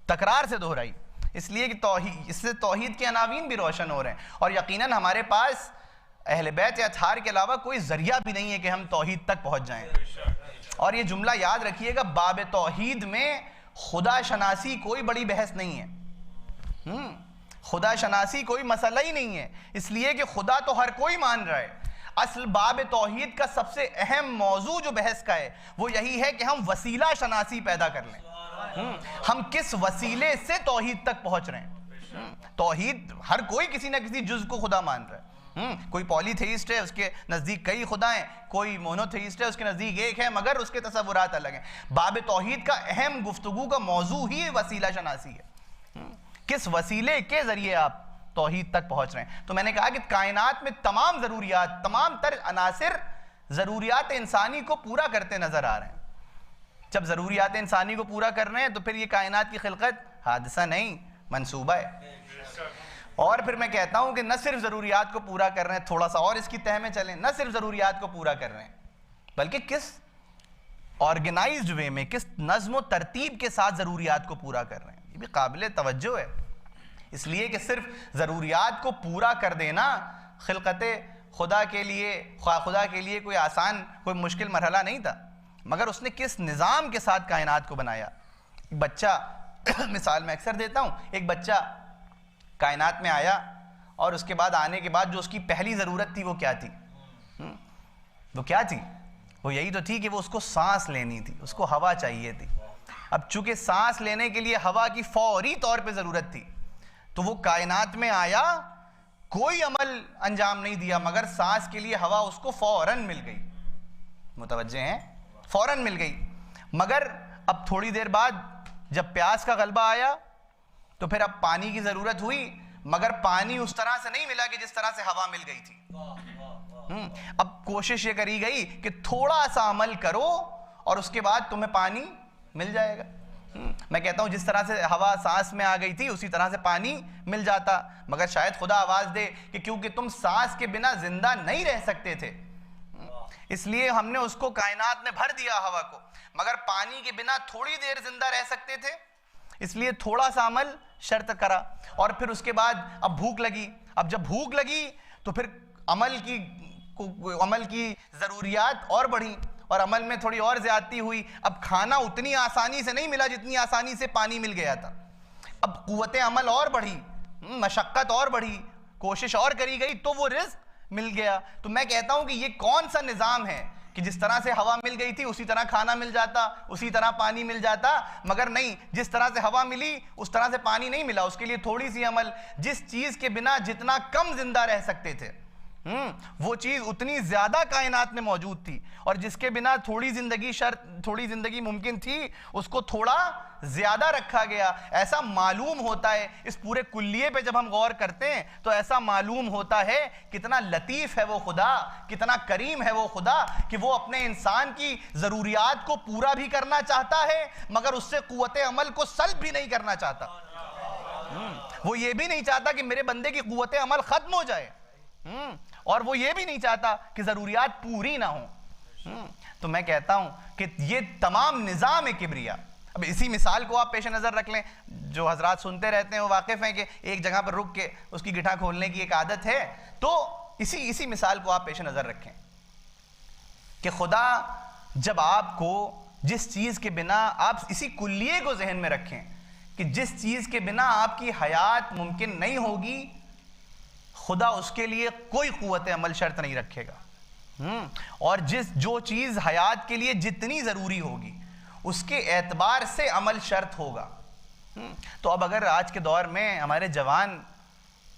تکرار سے دہرائی، اس لیے کہ اس سے توحید کے عناوین بھی روشن ہو رہے ہیں، اور یقیناً ہمارے پاس اہل بیت یا اطہار کے علاوہ کوئی ذریعہ بھی نہیں ہے کہ ہم توحید تک پہنچ جائیں۔ اور یہ جملہ یاد رکھیے گا، باب توحید میں خدا شناسی کوئی بڑی بحث نہیں ہے، خدا شناسی کوئی مسئلہ ہی نہیں ہے، اس لیے کہ خدا تو ہر کوئی مان رہا ہے۔ اصل باب توحید کا سب سے اہم موضوع جو بحث کا ہے وہ یہی ہے کہ ہم وسیلہ شناسی پیدا کر لیں، ہم کس وسیلے سے توحید تک پہنچ رہے ہیں۔ توحید ہر کوئی کسی نہ کسی جز کو خدا مان رہا ہے، کوئی پولی تھیسٹ ہے، اس کے نزدیک کئی خدا ہیں، کوئی مونو تھیسٹ ہے، اس کے نزدیک ایک ہے، مگر اس کے تصورات الگ ہیں۔ باب توحید کا اہم گفتگو کا موضوع ہی وسیلہ شناسی ہے، کس وسیلے کے ذریعے آپ توحید تک پہنچ رہے ہیں۔ تو میں نے کہا کہ کائنات میں تمام ضروریات، تمام تر عناصر ضروریات انسانی کو پورا کرتے نظر آ رہے ہیں۔ جب ضروریات انسانی کو پورا کر رہے ہیں تو پھر یہ کائنات کی خلقت حادثہ نہیں، منصوبہ ہے۔ اور پھر میں کہتا ہوں کہ نہ صرف ضروریات کو پورا کر رہے ہیں، تھوڑا سا اور اس کی تہ میں چلیں، نہ صرف ضروریات کو پورا کر رہے ہیں بلکہ کس آرگنائزڈ وے میں، کس نظم و ترتیب کے ساتھ ضروریات کو پورا کر رہے ہیں۔ یہ بھی قابل توجہ ہے، اس لیے کہ صرف ضروریات کو پورا کر دینا خلقت خدا کے لیے کوئی آسان، کوئی مشکل مرحلہ نہیں تھا، مگر اس نے کس نظام کے ساتھ کائنات کو بنایا۔ ایک بچہ، مثال میں اکثر دیتا ہوں، ایک بچہ کائنات میں آیا اور اس کے بعد آنے کے بعد جو اس کی پہلی ضرورت تھی وہ کیا تھی؟ وہ کیا تھی؟ وہ یہی تو تھی کہ وہ اس کو سانس لینی تھی، اس کو ہوا چاہیے تھی۔ اب چونکہ سانس لینے کے لیے ہوا کی فوری طور پہ ضرورت تھی تو وہ کائنات میں آیا، کوئی عمل انجام نہیں دیا مگر سانس کے لیے ہوا اس کو فوراً مل گئی۔ متوجہ ہیں؟ فوراً مل گئی، مگر اب تھوڑی دیر بعد جب پیاس کا غلبہ آیا تو پھر اب پانی کی ضرورت ہوئی، مگر پانی اس طرح سے نہیں ملا کہ جس طرح سے ہوا مل گئی تھی۔ اب کوشش یہ کری گئی کہ تھوڑا سا عمل کرو اور اس کے بعد تمہیں پانی مل جائے گا۔ میں کہتا ہوں جس طرح سے ہوا سانس میں آ گئی تھی اسی طرح سے پانی مل جاتا، مگر شاید خدا آواز دے کہ کیونکہ تم سانس کے بنا زندہ نہیں رہ سکتے تھے اس لیے ہم نے اس کو کائنات میں بھر دیا ہوا کو، مگر پانی کے بنا تھوڑی دیر زندہ رہ سکتے تھے اس لیے تھوڑا سا عمل شرط کرا۔ اور پھر اس کے بعد اب بھوک لگی، اب جب بھوک لگی تو پھر عمل کی ضروریات اور بڑھی اور عمل میں تھوڑی اور زیادتی ہوئی۔ اب کھانا اتنی آسانی سے نہیں ملا جتنی آسانی سے پانی مل گیا تھا، اب قوت عمل اور بڑھی، مشقت اور بڑھی، کوشش اور کری گئی تو وہ رزق مل گیا۔ تو میں کہتا ہوں کہ یہ کون سا نظام ہے کہ جس طرح سے ہوا مل گئی تھی اسی طرح کھانا مل جاتا، اسی طرح پانی مل جاتا، مگر نہیں، جس طرح سے ہوا ملی اس طرح سے پانی نہیں ملا، اس کے لیے تھوڑی سی عمل، جس چیز کے بنا جتنا کم زندہ رہ سکتے تھے وہ چیز اتنی زیادہ کائنات میں موجود تھی، اور جس کے بنا تھوڑی زندگی ممکن تھی اس کو تھوڑا زیادہ رکھا گیا۔ ایسا معلوم ہوتا ہے، اس پورے کلیے پہ جب ہم غور کرتے ہیں تو ایسا معلوم ہوتا ہے کتنا لطیف ہے وہ خدا، کتنا کریم ہے وہ خدا کہ وہ اپنے انسان کی ضروریات کو پورا بھی کرنا چاہتا ہے مگر اس سے قوت عمل کو سلب بھی نہیں کرنا چاہتا۔ وہ یہ بھی نہیں چاہتا کہ میرے بندے کی قوت عمل ختم ہو جائے، اور وہ یہ بھی نہیں چاہتا کہ ضروریات پوری نہ ہوں۔ تو میں کہتا ہوں کہ یہ تمام نظام کبریا، اب اسی مثال کو آپ پیش نظر رکھ لیں، جو حضرات سنتے رہتے ہیں وہ واقف ہیں کہ ایک جگہ پر رک کے اس کی گٹھا کھولنے کی ایک عادت ہے، تو اسی مثال کو آپ پیش نظر رکھیں کہ خدا جب آپ کو جس چیز کے بنا آپ اسی کلیے کو ذہن میں رکھیں کہ جس چیز کے بنا آپ کی حیات ممکن نہیں ہوگی، خدا اس کے لیے کوئی قوت عمل شرط نہیں رکھے گا، اور جو چیز حیات کے لیے جتنی ضروری ہوگی اس کے اعتبار سے عمل شرط ہوگا۔ تو اب اگر آج کے دور میں ہمارے جوان،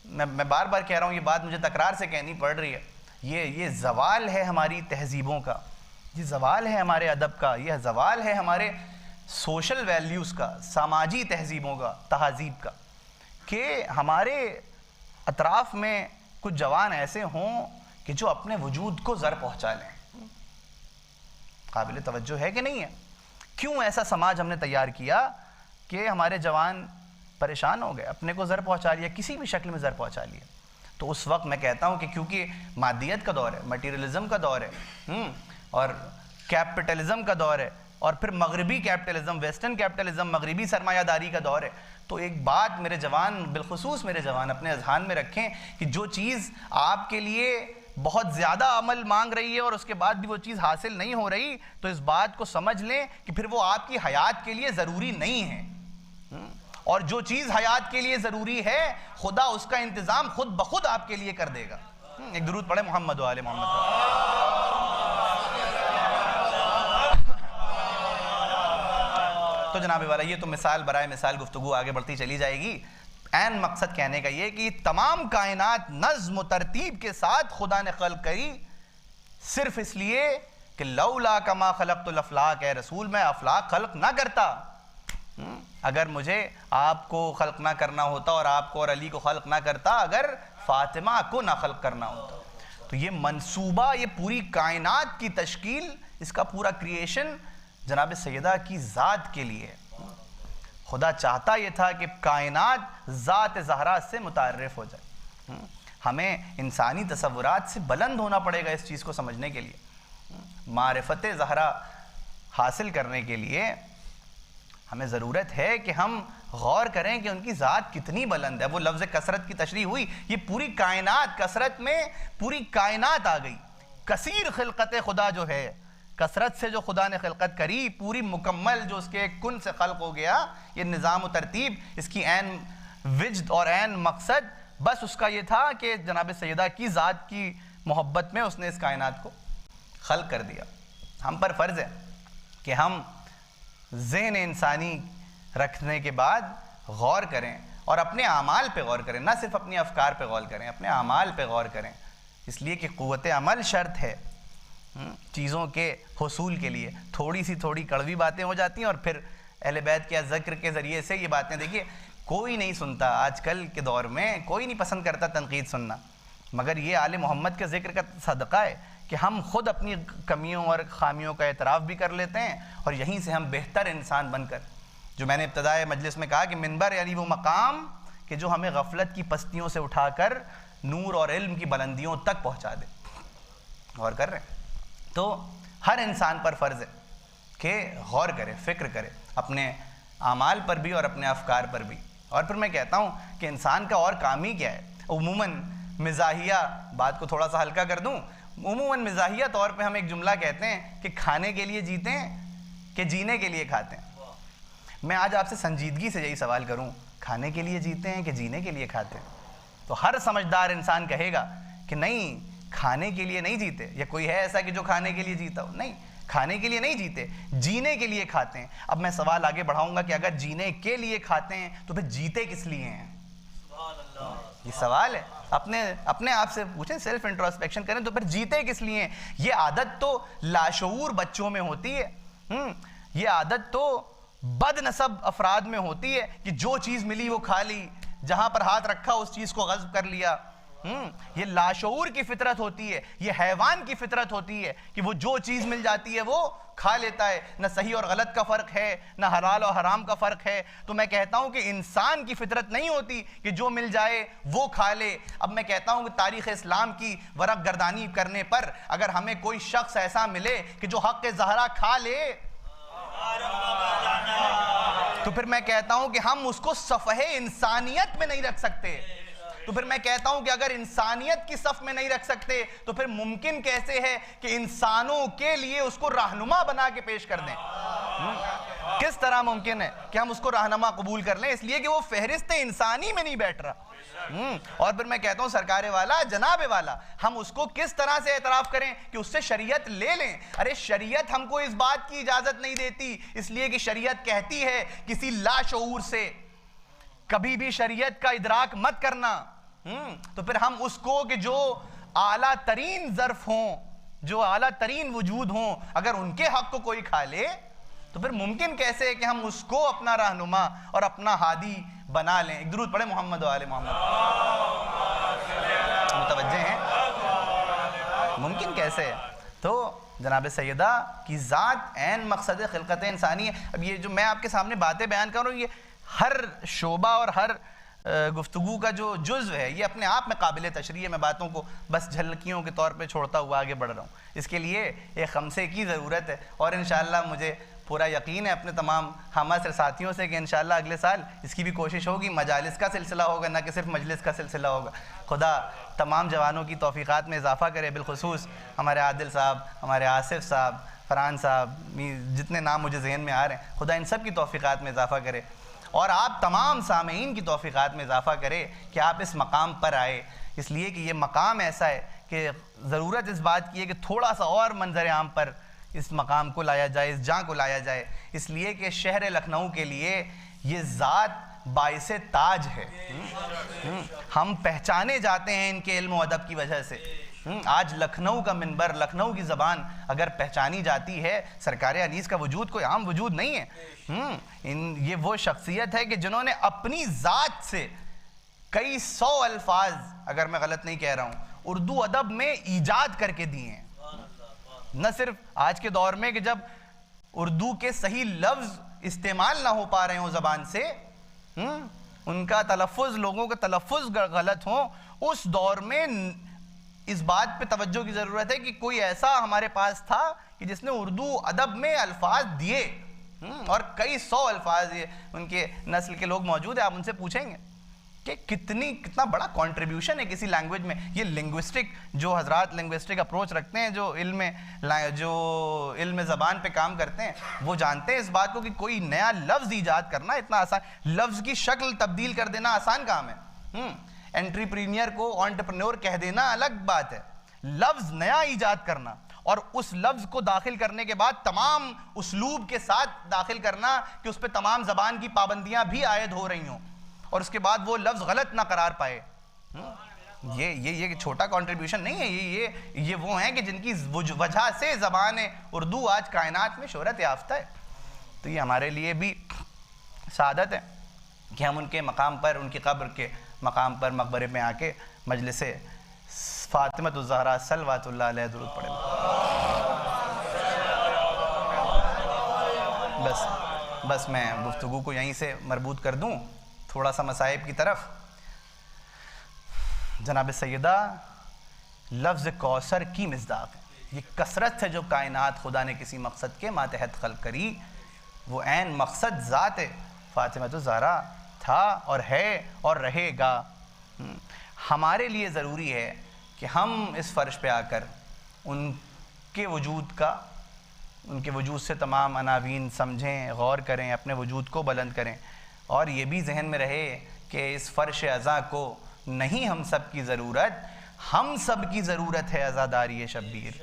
میں بار بار کہہ رہا ہوں، یہ بات مجھے تکرار سے کہنی پڑ رہی ہے، یہ زوال ہے ہماری تہذیبوں کا، یہ زوال ہے ہمارے ادب کا، یہ زوال ہے ہمارے سوشل ویلیوز کا، سماجی تہذیبوں کا، تہذیب کا، کہ ہمارے اطراف میں کچھ جوان ایسے ہوں کہ جو اپنے وجود کو زر پہنچا لیں۔ قابل توجہ ہے کہ نہیں ہے؟ کیوں ایسا سماج ہم نے تیار کیا کہ ہمارے جوان پریشان ہو گئے، اپنے کو زر پہنچا لیا، کسی بھی شکل میں زر پہنچا لیا؟ تو اس وقت میں کہتا ہوں کہ کیونکہ مادیت کا دور ہے، مٹیریلزم کا دور ہے، اور کیپٹلزم کا دور ہے، اور پھر مغربی کیپٹلزم، ویسٹرن کیپٹلزم، مغربی سرمایہ داری کا دور ہے، تو ایک بات میرے جوان، بالخصوص میرے جوان، اپنے اذہان میں رکھیں کہ جو چیز آپ کے لیے بہت زیادہ عمل مانگ رہی ہے اور اس کے بعد بھی وہ چیز حاصل نہیں ہو رہی، تو اس بات کو سمجھ لیں کہ پھر وہ آپ کی حیات کے لیے ضروری نہیں ہے، اور جو چیز حیات کے لیے ضروری ہے خدا اس کا انتظام خود بخود آپ کے لیے کر دے گا۔ ایک درود پڑھے محمد و آل محمد۔ تو جناب والا، یہ تو مثال برائے مثال گفتگو آگے بڑھتی چلی جائے گی۔ عین مقصد کہنے کا یہ کہ تمام کائنات نظم و ترتیب کے ساتھ خدا نے خلق کری، صرف اس لیے کہ لولا کما خلقت الافلاک، اے رسول میں افلاک خلق نہ کرتا۔ اگر مجھے آپ کو خلق نہ کرنا ہوتا اور آپ کو اور علی کو خلق نہ کرتا، اگر فاطمہ کو نہ خلق کرنا ہوتا، تو یہ منصوبہ، یہ پوری کائنات کی تشکیل، اس کا پورا کریشن جناب سیدہ کی ذات کے لیے۔ خدا چاہتا یہ تھا کہ کائنات ذات زہرا سے متعارف ہو جائے۔ ہمیں انسانی تصورات سے بلند ہونا پڑے گا اس چیز کو سمجھنے کے لیے۔ معرفت زہرا حاصل کرنے کے لیے ہمیں ضرورت ہے کہ ہم غور کریں کہ ان کی ذات کتنی بلند ہے۔ وہ لفظ کثرت کی تشریح ہوئی، یہ پوری کائنات، کثرت میں پوری کائنات آ گئی۔ کثیر خلقت خدا جو ہے، کثرت سے جو خدا نے خلقت کری، پوری مکمل جو اس کے ایک کن سے خلق ہو گیا، یہ نظام و ترتیب، اس کی عین وجد اور عین مقصد بس اس کا یہ تھا کہ جناب سیدہ کی ذات کی محبت میں اس نے اس کائنات کو خلق کر دیا۔ ہم پر فرض ہے کہ ہم ذہن انسانی رکھنے کے بعد غور کریں اور اپنے اعمال پہ غور کریں، نہ صرف اپنے افکار پہ غور کریں، اپنے اعمال پہ غور کریں، اس لیے کہ قوت عمل شرط ہے چیزوں کے حصول کے لیے۔ تھوڑی کڑوی باتیں ہو جاتی ہیں اور پھر اہل بیت کے ذکر کے ذریعے سے یہ باتیں، دیکھیے کوئی نہیں سنتا آج کل کے دور میں، کوئی نہیں پسند کرتا تنقید سننا، مگر یہ آل محمد کے ذکر کا صدقہ ہے کہ ہم خود اپنی کمیوں اور خامیوں کا اعتراف بھی کر لیتے ہیں، اور یہیں سے ہم بہتر انسان بن کر، جو میں نے ابتدائے مجلس میں کہا کہ منبر یعنی وہ مقام کہ جو ہمیں غفلت کی پستیوں سے اٹھا کر نور اور علم کی بلندیوں تک پہنچا دے۔ غور کر رہے ہیں؟ تو ہر انسان پر فرض ہے کہ غور کرے، فکر کرے اپنے اعمال پر بھی اور اپنے افکار پر بھی۔ اور پھر میں کہتا ہوں کہ انسان کا اور کام ہی کیا ہے؟ عموماً مزاحیہ بات کو تھوڑا سا ہلکا کر دوں، عموماً مزاحیہ طور پہ ہم ایک جملہ کہتے ہیں کہ کھانے کے لیے جیتے ہیں کہ جینے کے لیے کھاتے ہیں۔ میں آج آپ سے سنجیدگی سے یہی سوال کروں، کھانے کے لیے جیتے ہیں کہ جینے کے لیے کھاتے ہیں؟ تو ہر سمجھدار انسان کہے گا کہ نہیں، کھانے کے لیے نہیں جیتے، یا کوئی ہے ایسا کہ جو کھانے کے لیے جیتا ہو؟ نہیں، کھانے کے لیے نہیں جیتے، جینے کے لیے کھاتے ہیں۔ اب میں سوال آگے بڑھاؤں گا کہ اگر جینے کے لیے کھاتے ہیں تو پھر جیتے کس لیے ہیں؟ یہ سوال ہے، اپنے آپ سے پوچھیں، سیلف انٹروسپیکشن کریں، تو پھر جیتے کس لیے ہیں؟ یہ عادت تو لاشعور بچوں میں ہوتی ہے، یہ عادت تو بد نسب افراد میں ہوتی ہے کہ جو چیز ملی وہ کھا لی، جہاں پر ہاتھ رکھا اس چیز کو غصب کر لیا۔ یہ لاشعور کی فطرت ہوتی ہے، یہ حیوان کی فطرت ہوتی ہے کہ وہ جو چیز مل جاتی ہے وہ کھا لیتا ہے، نہ صحیح اور غلط کا فرق ہے، نہ حلال اور حرام کا فرق ہے۔ تو میں کہتا ہوں کہ انسان کی فطرت نہیں ہوتی کہ جو مل جائے وہ کھا لے۔ اب میں کہتا ہوں کہ تاریخ اسلام کی ورق گردانی کرنے پر اگر ہمیں کوئی شخص ایسا ملے کہ جو حق زہرا کھا لے، تو پھر میں کہتا ہوں کہ ہم اس کو صفحے انسانیت میں نہیں رکھ سکتے۔ تو پھر میں کہتا ہوں کہ اگر انسانیت کی صف میں نہیں رکھ سکتے تو پھر ممکن کیسے ہے کہ انسانوں کے لیے اس کو رہنما بنا کے پیش کر دیں؟ کس طرح ممکن ہے کہ ہم اس کو رہنما قبول کر لیں؟ اس لیے کہ وہ فہرست انسانی میں نہیں بیٹھ رہا۔ اور پھر میں کہتا ہوں سرکار والا، جناب والا، ہم اس کو کس طرح سے اعتراف کریں کہ اس سے شریعت لے لیں؟ ارے شریعت ہم کو اس بات کی اجازت نہیں دیتی، اس لیے کہ شریعت کہتی ہے کسی لاشعور سے کبھی بھی شریعت کا ادراک مت کرنا۔ تو پھر ہم اس کو کہ جو اعلیٰ ترین ظرف ہوں، جو اعلیٰ ترین وجود ہوں، اگر ان کے حق کو کوئی کھا لے تو پھر ممکن کیسے ہے کہ ہم اس کو اپنا رہنما اور اپنا ہادی بنا لیں؟ ایک درود پڑھیں محمد و آل محمد۔ متوجہ ہیں؟ ممکن کیسے ہے؟ تو جناب سیدہ کی ذات عین مقصد خلقت انسانی ہے۔ اب یہ جو میں آپ کے سامنے باتیں بیان کر رہا ہوں، یہ ہر شعبہ اور ہر گفتگو کا جو جزو ہے یہ اپنے آپ میں قابل تشریح ہے۔ میں باتوں کو بس جھلکیوں کے طور پہ چھوڑتا ہوا آگے بڑھ رہا ہوں، اس کے لیے ایک خمسے کی ضرورت ہے، اور انشاءاللہ مجھے پورا یقین ہے اپنے تمام ہمارے ساتھیوں سے کہ انشاءاللہ اگلے سال اس کی بھی کوشش ہوگی، مجالس کا سلسلہ ہوگا، نہ کہ صرف مجلس کا سلسلہ ہوگا۔ خدا تمام جوانوں کی توفیقات میں اضافہ کرے، بالخصوص ہمارے عادل صاحب، ہمارے آصف صاحب، فرحان صاحب، جتنے نام مجھے ذہن میں آ رہے ہیں، خدا ان سب کی توفیقات میں اضافہ کرے، اور آپ تمام سامعین کی توفیقات میں اضافہ کرے کہ آپ اس مقام پر آئے، اس لیے کہ یہ مقام ایسا ہے کہ ضرورت اس بات کی ہے کہ تھوڑا سا اور منظر عام پر اس مقام کو لایا جائے، اس جاں کو لایا جائے، اس لیے کہ شہر لکھنؤ کے لیے یہ ذات باعث تاج ہے۔ ہم پہچانے جاتے ہیں ان کے علم و ادب کی وجہ سے۔ آج لکھنؤ کا منبر، لکھنؤ کی زبان اگر پہچانی جاتی ہے، سرکار انیس کا وجود کوئی عام وجود نہیں ہے۔ یہ وہ شخصیت ہے کہ جنہوں نے اپنی ذات سے کئی سو الفاظ، اگر میں غلط نہیں کہہ رہا ہوں، اردو ادب میں ایجاد کر کے دیے ہیں۔ نہ صرف آج کے دور میں کہ جب اردو کے صحیح لفظ استعمال نہ ہو پا رہے ہوں زبان سے، ان کا تلفظ، لوگوں کا تلفظ غلط ہوں، اس دور میں اس بات پہ توجہ کی ضرورت ہے کہ کوئی ایسا ہمارے پاس تھا کہ جس نے اردو ادب میں الفاظ دیے، اور کئی سو الفاظ یہ ان کے نسل کے لوگ موجود ہیں۔ آپ ان سے پوچھیں گے کہ کتنا بڑا کنٹریبیوشن ہے کسی لینگویج میں۔ یہ لنگوسٹک جو حضرات لنگوسٹک اپروچ رکھتے ہیں، جو علم زبان پہ کام کرتے ہیں، وہ جانتے ہیں اس بات کو کہ کوئی نیا لفظ ایجاد کرنا اتنا آسان، لفظ کی شکل تبدیل کر دینا آسان کام ہے۔ انٹرپرینئر کو انٹرپرینور کہہ دینا الگ بات ہے، لفظ نیا ایجاد کرنا اور اس لفظ کو داخل کرنے کے بعد تمام اسلوب کے ساتھ داخل کرنا کہ اس پہ تمام زبان کی پابندیاں بھی عائد ہو رہی ہوں، اور اس کے بعد وہ لفظ غلط نہ قرار پائے۔ یہ چھوٹا کنٹریبیوشن نہیں ہے، یہ وہ ہیں کہ جن کی وجہ سے زبان اردو آج کائنات میں شہرت یافتہ ہے۔ تو یہ ہمارے لیے بھی سعادت ہے کہ ہم ان کے مقام پر، ان کی قبر کے مقام پر مقبرے میں آ کے مجلس فاطمۃ الزہرا صلوات اللہ علیہ درود پڑھیں۔ بس میں گفتگو کو یہیں سے مربوط کر دوں تھوڑا سا مصائب کی طرف۔ جناب سیدہ لفظ کوثر کی مصداق ہے، یہ کثرت ہے جو کائنات خدا نے کسی مقصد کے ماتحت خلق کری، وہ عین مقصد ذات فاطمۃ الزہرا تھا اور ہے اور رہے گا۔ ہمارے لیے ضروری ہے کہ ہم اس فرش پہ آ کر ان کے وجود کا، ان کے وجود سے تمام عناوین سمجھیں، غور کریں، اپنے وجود کو بلند کریں، اور یہ بھی ذہن میں رہے کہ اس فرش عزا کو نہیں ہم سب کی ضرورت، ہم سب کی ضرورت ہے عزاداری شبیر۔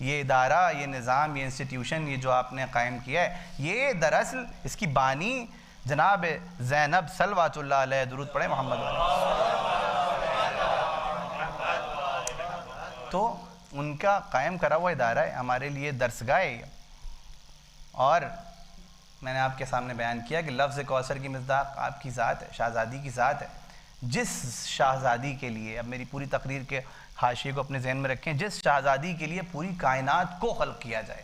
یہ ادارہ، یہ نظام، یہ انسٹیٹیوشن، یہ جو آپ نے قائم کیا ہے، یہ دراصل اس کی بانی جناب زینب صلوات اللہ علیہ درود پڑھیں محمد علیہ، تو ان کا قائم کرا ہوا ادارہ ہے، ہمارے لیے درسگاہ ہے۔ اور میں نے آپ کے سامنے بیان کیا کہ لفظ کوثر کی مصداق آپ کی ذات ہے، شہزادی کی ذات ہے۔ جس شہزادی کے لیے، اب میری پوری تقریر کے حاشیے کو اپنے ذہن میں رکھیں، جس شہزادی کے لیے پوری کائنات کو خلق کیا جائے،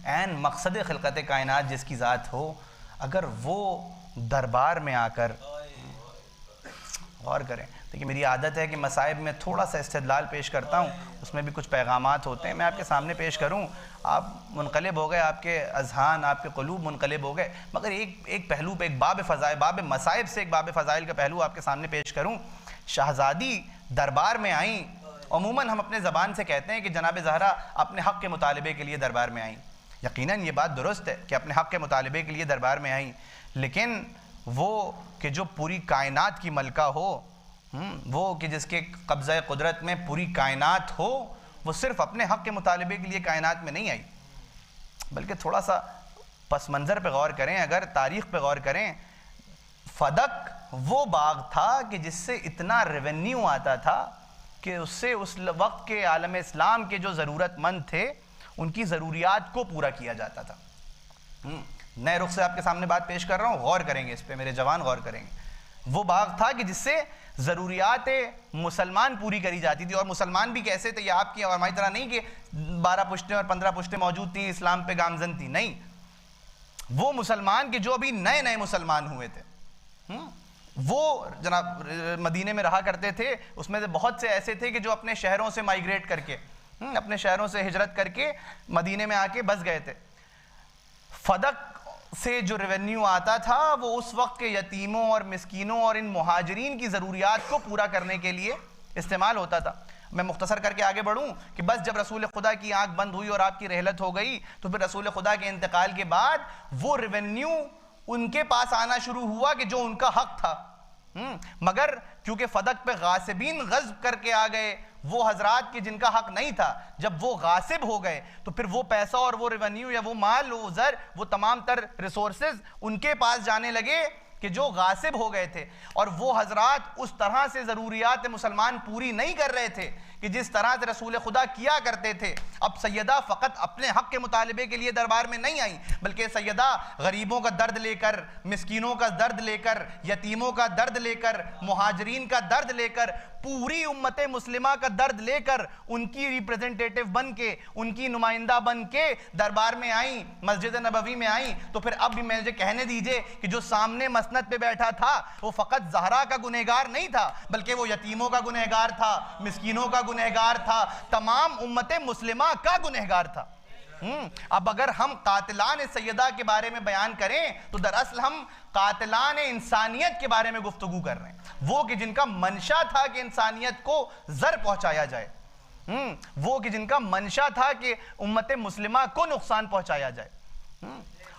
عین مقصد خلقت کائنات جس کی ذات ہو، اگر وہ دربار میں آ کر غور کریں۔ دیکھیں میری عادت ہے کہ مصائب میں تھوڑا سا استدلال پیش کرتا ہوں، اس میں بھی کچھ پیغامات ہوتے ہیں، میں آپ کے سامنے پیش کروں، آپ منقلب ہو گئے، آپ کے اذہان، آپ کے قلوب منقلب ہو گئے، مگر ایک پہلو پہ، ایک باب فضائل، باب مصائب سے ایک باب فضائل کا پہلو آپ کے سامنے پیش کروں۔ شہزادی دربار میں آئیں، عموماً ہم اپنے زبان سے کہتے ہیں کہ جناب زہرا اپنے حق کے مطالبے کے لیے دربار میں آئیں، یقیناً یہ بات درست ہے کہ اپنے حق کے مطالبے کے لیے دربار میں آئیں، لیکن وہ کہ جو پوری کائنات کی ملکہ ہو، وہ کہ جس کے قبضہ قدرت میں پوری کائنات ہو، وہ صرف اپنے حق کے مطالبے کے لیے کائنات میں نہیں آئی، بلکہ تھوڑا سا پس منظر پہ غور کریں، اگر تاریخ پہ غور کریں، فدق وہ باغ تھا کہ جس سے اتنا ریونیو آتا تھا کہ اس سے اس وقت کے عالم اسلام کے جو ضرورت مند تھے ان کی ضروریات کو پورا کیا جاتا تھا۔ نئے رخ سے آپ کے سامنے بات پیش کر رہا ہوں، غور کریں گے اس پہ، میرے جوان غور کریں گے۔ وہ باغ تھا کہ جس سے ضروریات مسلمان پوری کری جاتی تھی، اور مسلمان بھی کیسے تھے، یہ آپ کی اور ہماری طرح نہیں کہ 12 پشتیں اور 15 پشتیں موجود تھیں، اسلام پہ گامزن تھی، نہیں، وہ مسلمان کے جو ابھی نئے نئے مسلمان ہوئے تھے، وہ جناب مدینے میں رہا کرتے تھے، اس میں سے بہت سے ایسے تھے کہ جو اپنے شہروں سے مائیگریٹ کر کے، اپنے شہروں سے ہجرت کر کے مدینے میں آ کے بس گئے تھے۔ فدق سے جو ریونیو آتا تھا وہ اس وقت کے یتیموں اور مسکینوں اور ان مہاجرین کی ضروریات کو پورا کرنے کے لیے استعمال ہوتا تھا۔ میں مختصر کر کے آگے بڑھوں کہ بس جب رسول خدا کی آنکھ بند ہوئی اور آپ کی رحلت ہو گئی تو پھر رسول خدا کے انتقال کے بعد وہ ریونیو ان کے پاس آنا شروع ہوا کہ جو ان کا حق تھا، مگر کیونکہ فدق پہ غاصبین غصب کر کے آ گئے، وہ حضرات کے جن کا حق نہیں تھا، جب وہ غاصب ہو گئے تو پھر وہ پیسہ اور وہ ریونیو یا وہ مال وہ زر وہ تمام تر ریسورسز ان کے پاس جانے لگے کہ جو غاصب ہو گئے تھے، اور وہ حضرات اس طرح سے ضروریات مسلمان پوری نہیں کر رہے تھے کہ جس طرح سے رسول خدا کیا کرتے تھے۔ اب سیدہ فقط اپنے حق کے مطالبے کے لیے دربار میں نہیں آئیں، بلکہ سیدہ غریبوں کا درد لے کر، مسکینوں کا درد لے کر، یتیموں کا درد لے کر، مہاجرین کا درد لے کر، پوری امت مسلمہ کا درد لے کر، ان کی ریپریزنٹیٹیو بن کے، ان کی نمائندہ بن کے دربار میں آئیں، مسجد نبوی میں آئیں۔ تو پھر اب بھی مجھے کہنے دیجئے کہ جو سامنے مسند پہ بیٹھا تھا وہ فقط زہرا کا گنہگار نہیں تھا، بلکہ وہ یتیموں کا گنہگار تھا، مسکینوں کا گنہگار تھا، تمام امت مسلمہ کا گنہگار تھا۔ اب اگر ہم قاتلان سیدہ کے بارے میں بیان کریں تو دراصل ہم قاتلان انسانیت کے بارے میں گفتگو کر رہے ہیں، وہ کہ جن کا منشا تھا کہ انسانیت کو زر پہنچایا جائے، وہ کہ جن کا منشا تھا کہ امت مسلمہ کو نقصان پہنچایا جائے۔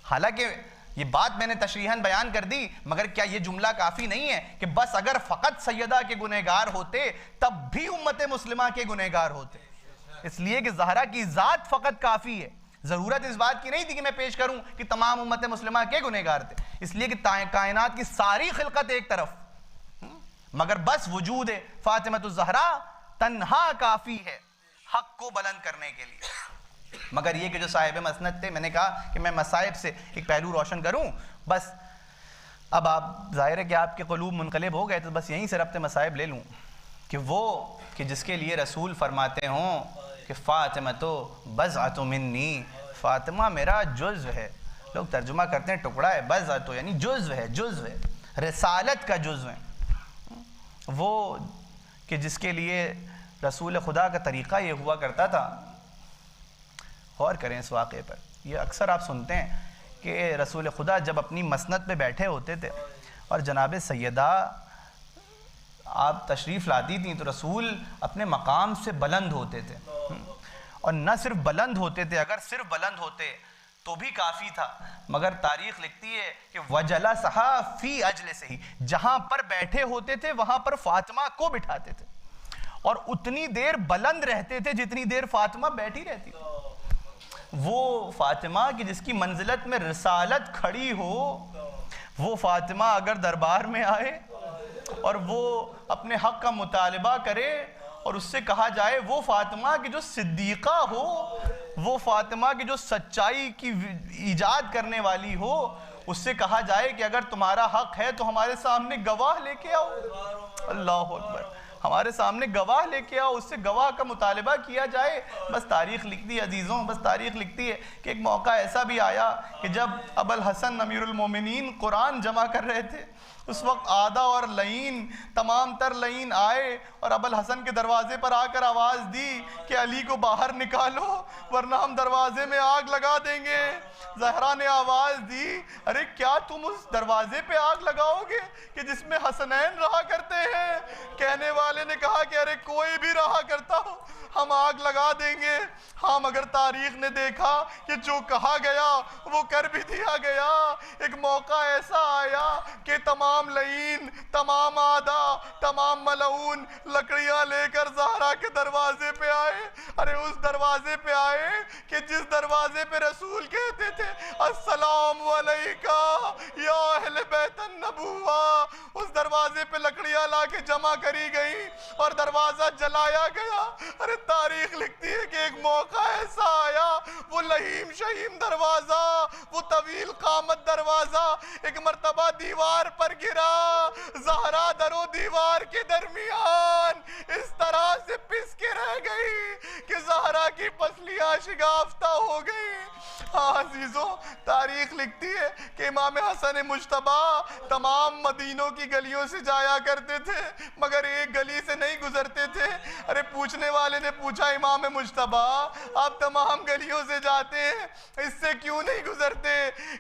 حالانکہ یہ بات میں نے تشریحاً بیان کر دی، مگر کیا یہ جملہ کافی نہیں ہے کہ بس اگر فقط سیدہ کے گنہگار ہوتے تب بھی امت مسلمہ کے گنہگار ہوتے؟ اس لیے کہ زہرا کی ذات فقط کافی ہے، ضرورت اس بات کی نہیں تھی کہ میں پیش کروں کہ تمام امت مسلمہ کے گنہگار تھے، اس لیے کہ کائنات کی ساری خلقت ایک طرف، مگر بس وجود فاطمۃ الزہرا تنہا کافی ہے حق کو بلند کرنے کے لیے۔ مگر یہ کہ جو صاحب مسند تھے، میں نے کہا کہ میں مصائب سے ایک پہلو روشن کروں، بس اب آپ ظاہر ہے کہ آپ کے قلوب منقلب ہو گئے تو بس یہیں سے ربط مصائب لے لوں کہ وہ کہ جس کے لیے رسول فرماتے ہوں کہ فاطمہ تو بضعۃ منی، فاطمہ میرا جزو ہے، لوگ ترجمہ کرتے ہیں ٹکڑا ہے، بضعۃ یعنی جزو ہے، جزو ہے، رسالت کا جزو ہے، وہ کہ جس کے لیے رسول خدا کا طریقہ یہ ہوا کرتا تھا۔ غور کریں اس واقعے پر، یہ اکثر آپ سنتے ہیں کہ رسول خدا جب اپنی مسند پہ بیٹھے ہوتے تھے اور جناب سیدہ آپ تشریف لاتی تھیں تو رسول اپنے مقام سے بلند ہوتے تھے، اور نہ صرف بلند ہوتے تھے، اگر صرف بلند ہوتے تو بھی کافی تھا، مگر تاریخ لکھتی ہے کہ وَجَلَسَهَا فِي أَجْلِسِهِ، جہاں پر بیٹھے ہوتے تھے وہاں پر فاطمہ کو بٹھاتے تھے، اور اتنی دیر بلند رہتے تھے جتنی دیر فاطمہ بیٹھی رہتی تھی۔ وہ فاطمہ کی جس کی منزلت میں رسالت کھڑی ہو، وہ فاطمہ اگر دربار میں آئے اور وہ اپنے حق کا مطالبہ کرے اور اس سے کہا جائے وہ فاطمہ کی جو صدیقہ ہو، وہ فاطمہ کی جو سچائی کی ایجاد کرنے والی ہو، اس سے کہا جائے کہ اگر تمہارا حق ہے تو ہمارے سامنے گواہ لے کے آؤ، اللہ اکبر، ہمارے سامنے گواہ لے کے آؤ، اس سے گواہ کا مطالبہ کیا جائے۔ بس تاریخ لکھتی ہے عزیزوں، بس تاریخ لکھتی ہے کہ ایک موقع ایسا بھی آیا کہ جب ابوالحسن امیر المومنین قرآن جمع کر رہے تھے، اس وقت آدھا اور لعین تمام تر لعین آئے اور ابوالحسن کے دروازے پر آ کر آواز دی کہ علی کو باہر نکالو ورنہ ہم دروازے میں آگ لگا دیں گے۔ زہرا نے آواز دی، ارے کیا تم اس دروازے پہ آگ لگاؤ گے کہ جس میں حسنین رہا کرتے ہیں؟ کہنے والے نے کہا کہ ارے کوئی بھی رہا کرتا ہو ہم آگ لگا دیں گے، ہاں مگر تاریخ نے دیکھا کہ جو کہا گیا وہ کر بھی دیا گیا. ایک موقع ایسا آیا کہ تمام لعین، تمام آدھا، تمام ملعون لکڑیاں لے کر زہرا کے دروازے پہ آئے. ارے اس دروازے پہ آئے کہ جس دروازے پہ رسول کہتے تھے السلام علیکہ یا اہل بیت النبوہ، اس دروازے پہ لکڑیاں لا کے جمع کری گئی اور دروازہ جلایا گیا. ارے تاریخ لکھتی ہے کہ ایک موقع ایسا آیا، وہ لہیم شہیم دروازہ، وہ طویل قامت دروازہ ایک مرتبہ دیوار پر گرا. زہرا در و دیوار کے درمیان اس طرح سے پس کے رہ گئی کہ زہرا کی پسلیاں شگافتہ ہو گئی. ہاں عزیزوں، تاریخ لکھتی ہے کہ امام حسن مجتبی تمام مدینوں کی گلیوں سے جایا کرتے تھے مگر ایک گلی سے نہیں گزرتے تھے. ارے پوچھنے والے نے پوچھا امام مجتبی آپ تمام گلیوں سے جاتے ہیں، اس سے کیوں نہیں گزرتے؟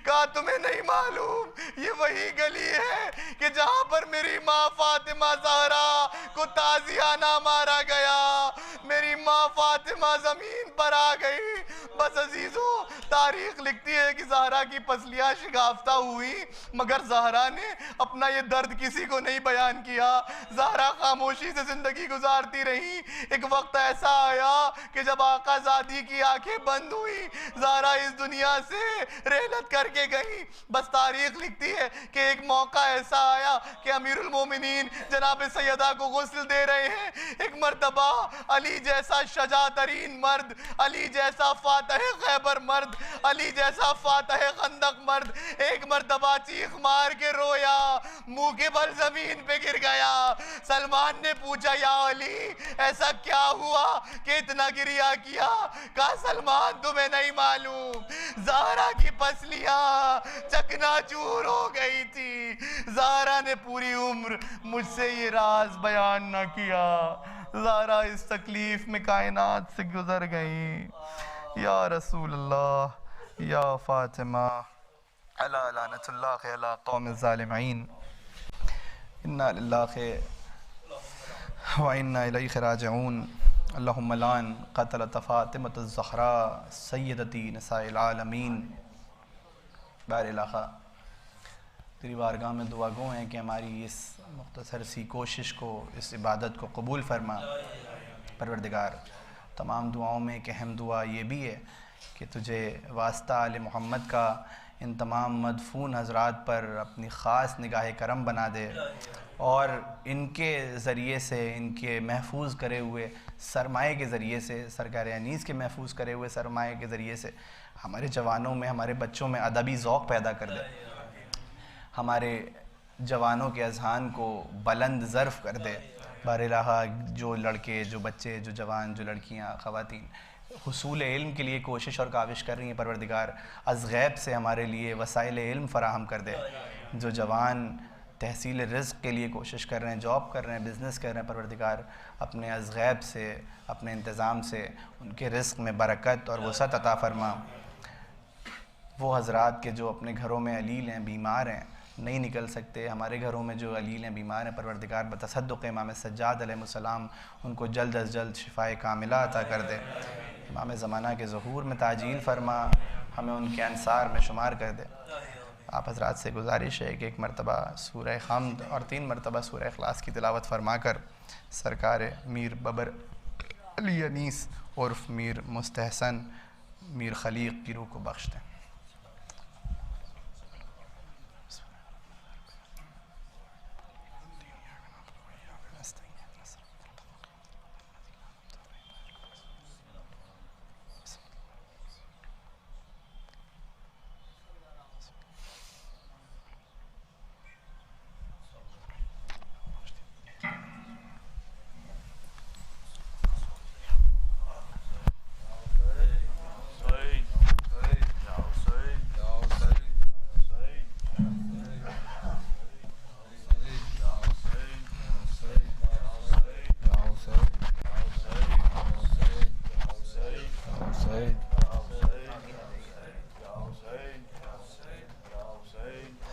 کہا تمہیں نہیں معلوم یہ وہی گلی ہے کہ جہاں پر میری ماں فاطمہ زہرا کو تازیانہ مارا گیا. میری ماں فاطمہ زمین پر آ گئی. بس عزیزوں، تاریخ لکھتی ہے کہ زہرا کی پسلیاں شگافتہ ہوئی مگر زہرا نے اپنا یہ درد کسی کو نہیں بیان کیا. زہرا خاموشی سے زندگی گزارتی رہی. ایک وقت ایسا آیا کہ جب آقا زادی کی آنکھیں بند ہوئی، زہرا اس دنیا سے رحلت کر کے گئی. بس تاریخ لکھتی ہے کہ ایک موقع ایسا آیا کہ امیر المومنین جناب سیدہ کو غسل دے رہے ہیں. ایک مرتبہ علی جیسا شجاع ترین مرد، علی جیسا فاتح خیبر مرد، علی جیسا فاتح خندق مرد ایک مرتبہ چیخ مار کے رویا، منہ کے بل زمین پہ گر گیا. سلمان نے پوچھا یا علی ایسا کیا ہوا کہ اتنا گریا کیا؟ کہا سلمان تمہیں نہیں معلوم، زہرا کی پسلیاں چکنا چور ہو گئی تھی. زہرا نے پوری عمر مجھ سے یہ راز بیان نہ کیا. زہرا اس تکلیف میں کائنات سے گزر گئی. یا رسول اللہ یا فاطمہ علی لعنت اللہ علی قوم الظالمین. انا للہ وَإِنَّا إِلَيْهِ راجعون. اللہم لعن قتلۃ فاطمۃ الزہراء سیدتی نساء العالمین. بار الہ تیری بارگاہ میں دعا گو ہیں کہ ہماری اس مختصر سی کوشش کو، اس عبادت کو قبول فرما. پروردگار، تمام دعاؤں میں ایک اہم دعا یہ بھی ہے کہ تجھے واسطہ آل محمد کا ان تمام مدفون حضرات پر اپنی خاص نگاہ کرم بنا دے اور ان کے ذریعے سے، ان کے محفوظ کرے ہوئے سرمایے کے ذریعے سے، سرکار انیس کے محفوظ کرے ہوئے سرمایے کے ذریعے سے ہمارے جوانوں میں، ہمارے بچوں میں ادبی ذوق پیدا کر دے. ہمارے جوانوں کے اذہان کو بلند ظرف کر دے. بار الہ جو لڑکے، جو بچے، جو جوان، جو لڑکیاں، خواتین حصول علم کے لیے کوشش اور کاوش کر رہی ہیں، پروردگار از غیب سے ہمارے لیے وسائل علم فراہم کر دے. جو جوان تحصیل رزق کے لیے کوشش کر رہے ہیں، جاب کر رہے ہیں، بزنس کر رہے ہیں، پروردگار اپنے از غیب سے، اپنے انتظام سے ان کے رزق میں برکت اور وسعت عطا فرما. وہ حضرات کے جو اپنے گھروں میں علیل ہیں، بیمار ہیں، نہیں نکل سکتے، ہمارے گھروں میں جو علیل ہیں، بیمار ہیں، پروردگار بتصدق امام سجاد علیہ السلام ان کو جلد از جلد شفائے کاملہ عطا کر دے. امام زمانہ کے ظہور میں تعجیل فرما، ہمیں ان کے انصار میں شمار کر دے. آپ حضرات سے گزارش ہے کہ ایک مرتبہ سورہ حمد اور 3 مرتبہ سورہ اخلاص کی تلاوت فرما کر سرکار میر ببر علی انیس عرف میر مستحسن میر خلیق کی روح کو بخش دیں.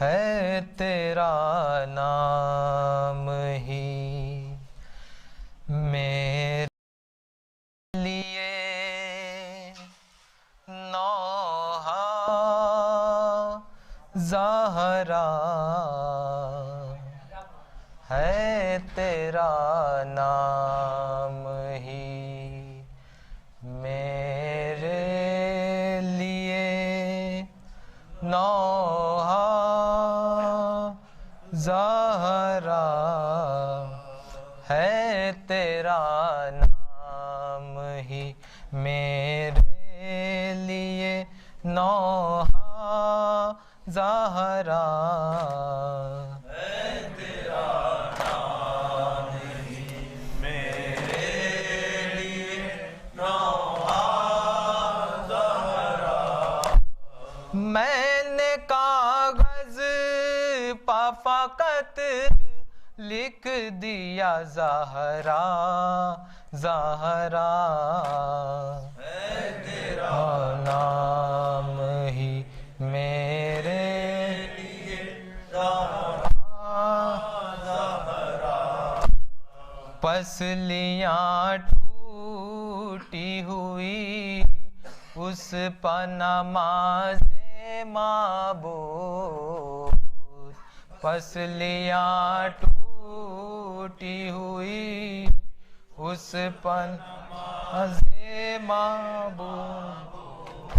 ہے تیرا نام ہی میرے لیے زہرا ہے تیرا نام ہی میرے لیے نوحہ زہرا ہے تیرا نام ہی میرے لیے نوحہ زہرا میں نے کاغذ پا فقط لکھ دیا زہرا زہرا ہے تیرا نام ہی میرے لیے پسلیاں ٹوٹی ہوئی اس پا نماز معبود پسلیاں ٹوٹی ہوئی اس پا نماز معبود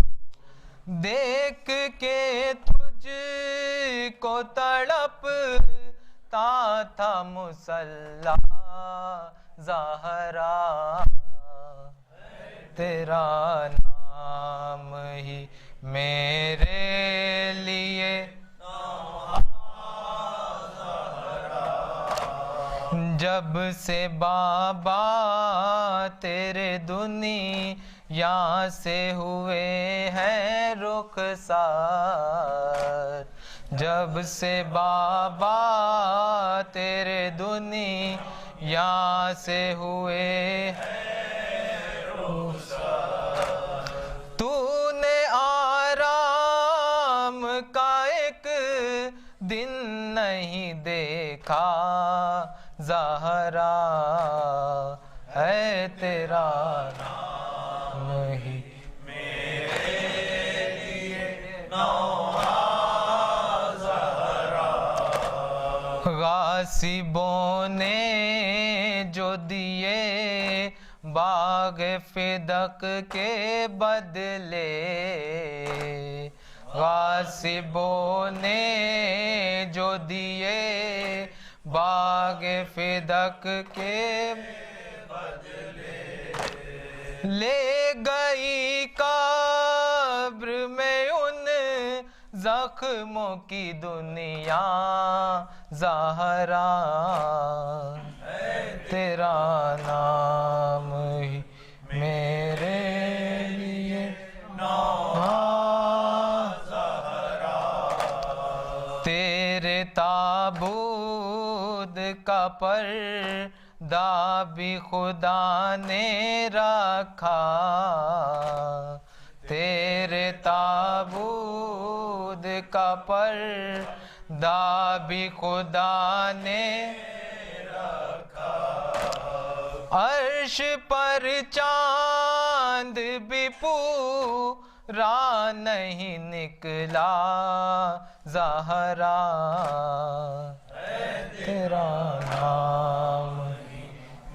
دیکھ کے تجھ کو تڑپتا تھا مصلی زہرا تیرا نام ہی میرے لیے جب سے بابا تیرے دنیا سے ہوئے ہیں رخسار جب سے بابا تیرے دنیا سے ہوئے ہیں رخسار تو نے آرام کا ایک دن نہیں دیکھا زہرا ہے تیرا نام ہی میرے لیے نوحہ زہرا غاصبوں نے جو دیے باغ فدق کے بدلے غاصبوں نے جو دیے باغ فدق کے بدلے لے گئی قبر میں ان زخموں کی دنیا زہرا تیرا نام ہی میرے لیے نوحہ زہرا تیرے تابوت کا پردہ بھی خدا نے رکھا تیرے تابوت کا پردہ بھی خدا نے رکھا عرش پر چاند بھی پورا نہیں نکلا زہرا تیرا نام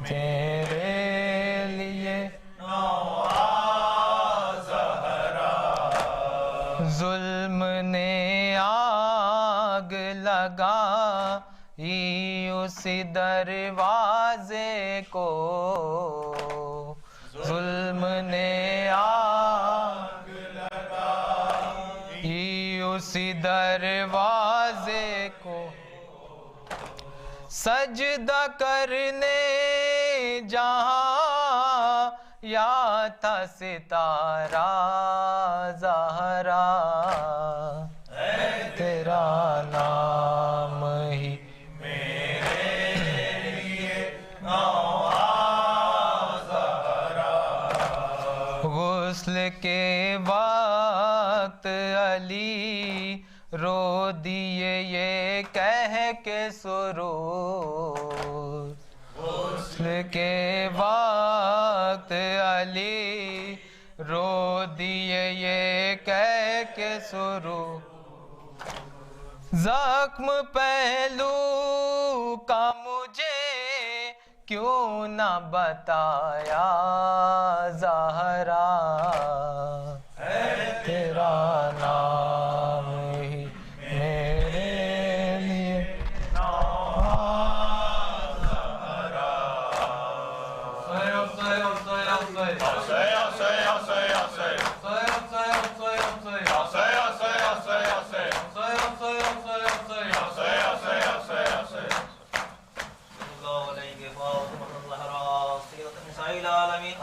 تیرے لیے نوحہ زہرا ظلم نے آگ لگا اسی دروازے کو ظلم نے آگ لگائی اسی دروازے کو سجدہ کرنے جہاں یا تھا ستارہ زہرا تیرا نام ہی غسل کے وقت علی رو دیے یہ کہہ کے سرور غسل کے وقت علی رو دیے یہ کہہ کے سرور زخم پہلو کا مجھے کیوں نہ بتایا زہرا، تیرا نام ہی میرے لیے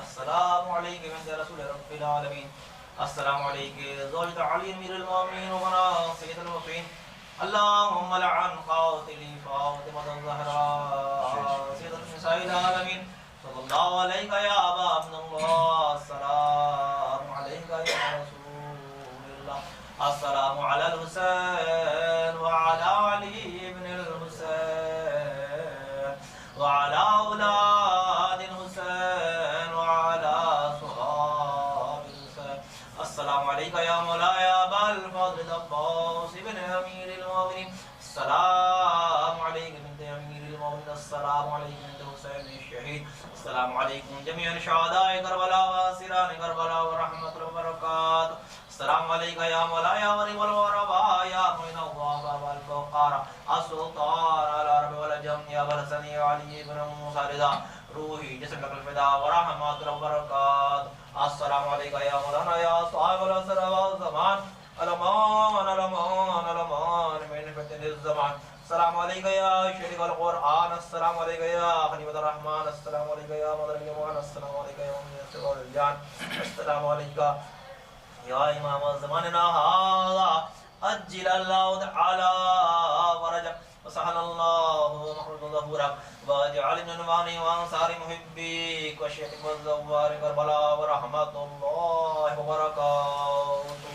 السلام علیکم یا رسول رب العالمین، السلام علیکم زوجۃ علی امیر المومنین ومنا سید الوفین، اللہم لعن قاتلی فاطمۃ الزہراء سید النساء العالمین، صلی اللہ علیہ یا ابا عبد اللہ، السلام علیہ یا رسول اللہ، السلام علی الحسین وعلی علی ابن الحسین وعلی اولاد الحسین وعلی صحاب الحسین، السلام علیکم یا مولاي ابا الفضل عباس ابن امیر المومنین، السلام علیکم بنت امیر المومنین، السلام علیکم بنت حسین الشہید، السلام علیکم جميع شہداء کربلا واسران کربلا ورحمۃ اللہ وبرکاتہ، السلام علیکم یا مولاي غریب الغرباء یا معین الضعفاء والفقراء السلطان العرب والعجم یا الحسن علی بن موسیٰ رضا روحی جسم لک الفداء ورحمۃ اللہ وبرکاتہ، السلام علیکم یا مولانا یا صاحب العصر والزمان الامان الامان الامان من فتن الزمان، السلام علیکم یا شریف القرآن، السلام علیکم یا خلیفۃ الرحمن، السلام علیکم یا مدر الجمان، السلام علیکم یا مدر الجان، السلام علیکم یا امام زماننا هذا اجل اللہ تعالی ورجب وسهل الله محمد ظهورك واجعل من عنواني وانصار محبيك وشيخك والزوار كربلاء ورحمة الله وبركاته.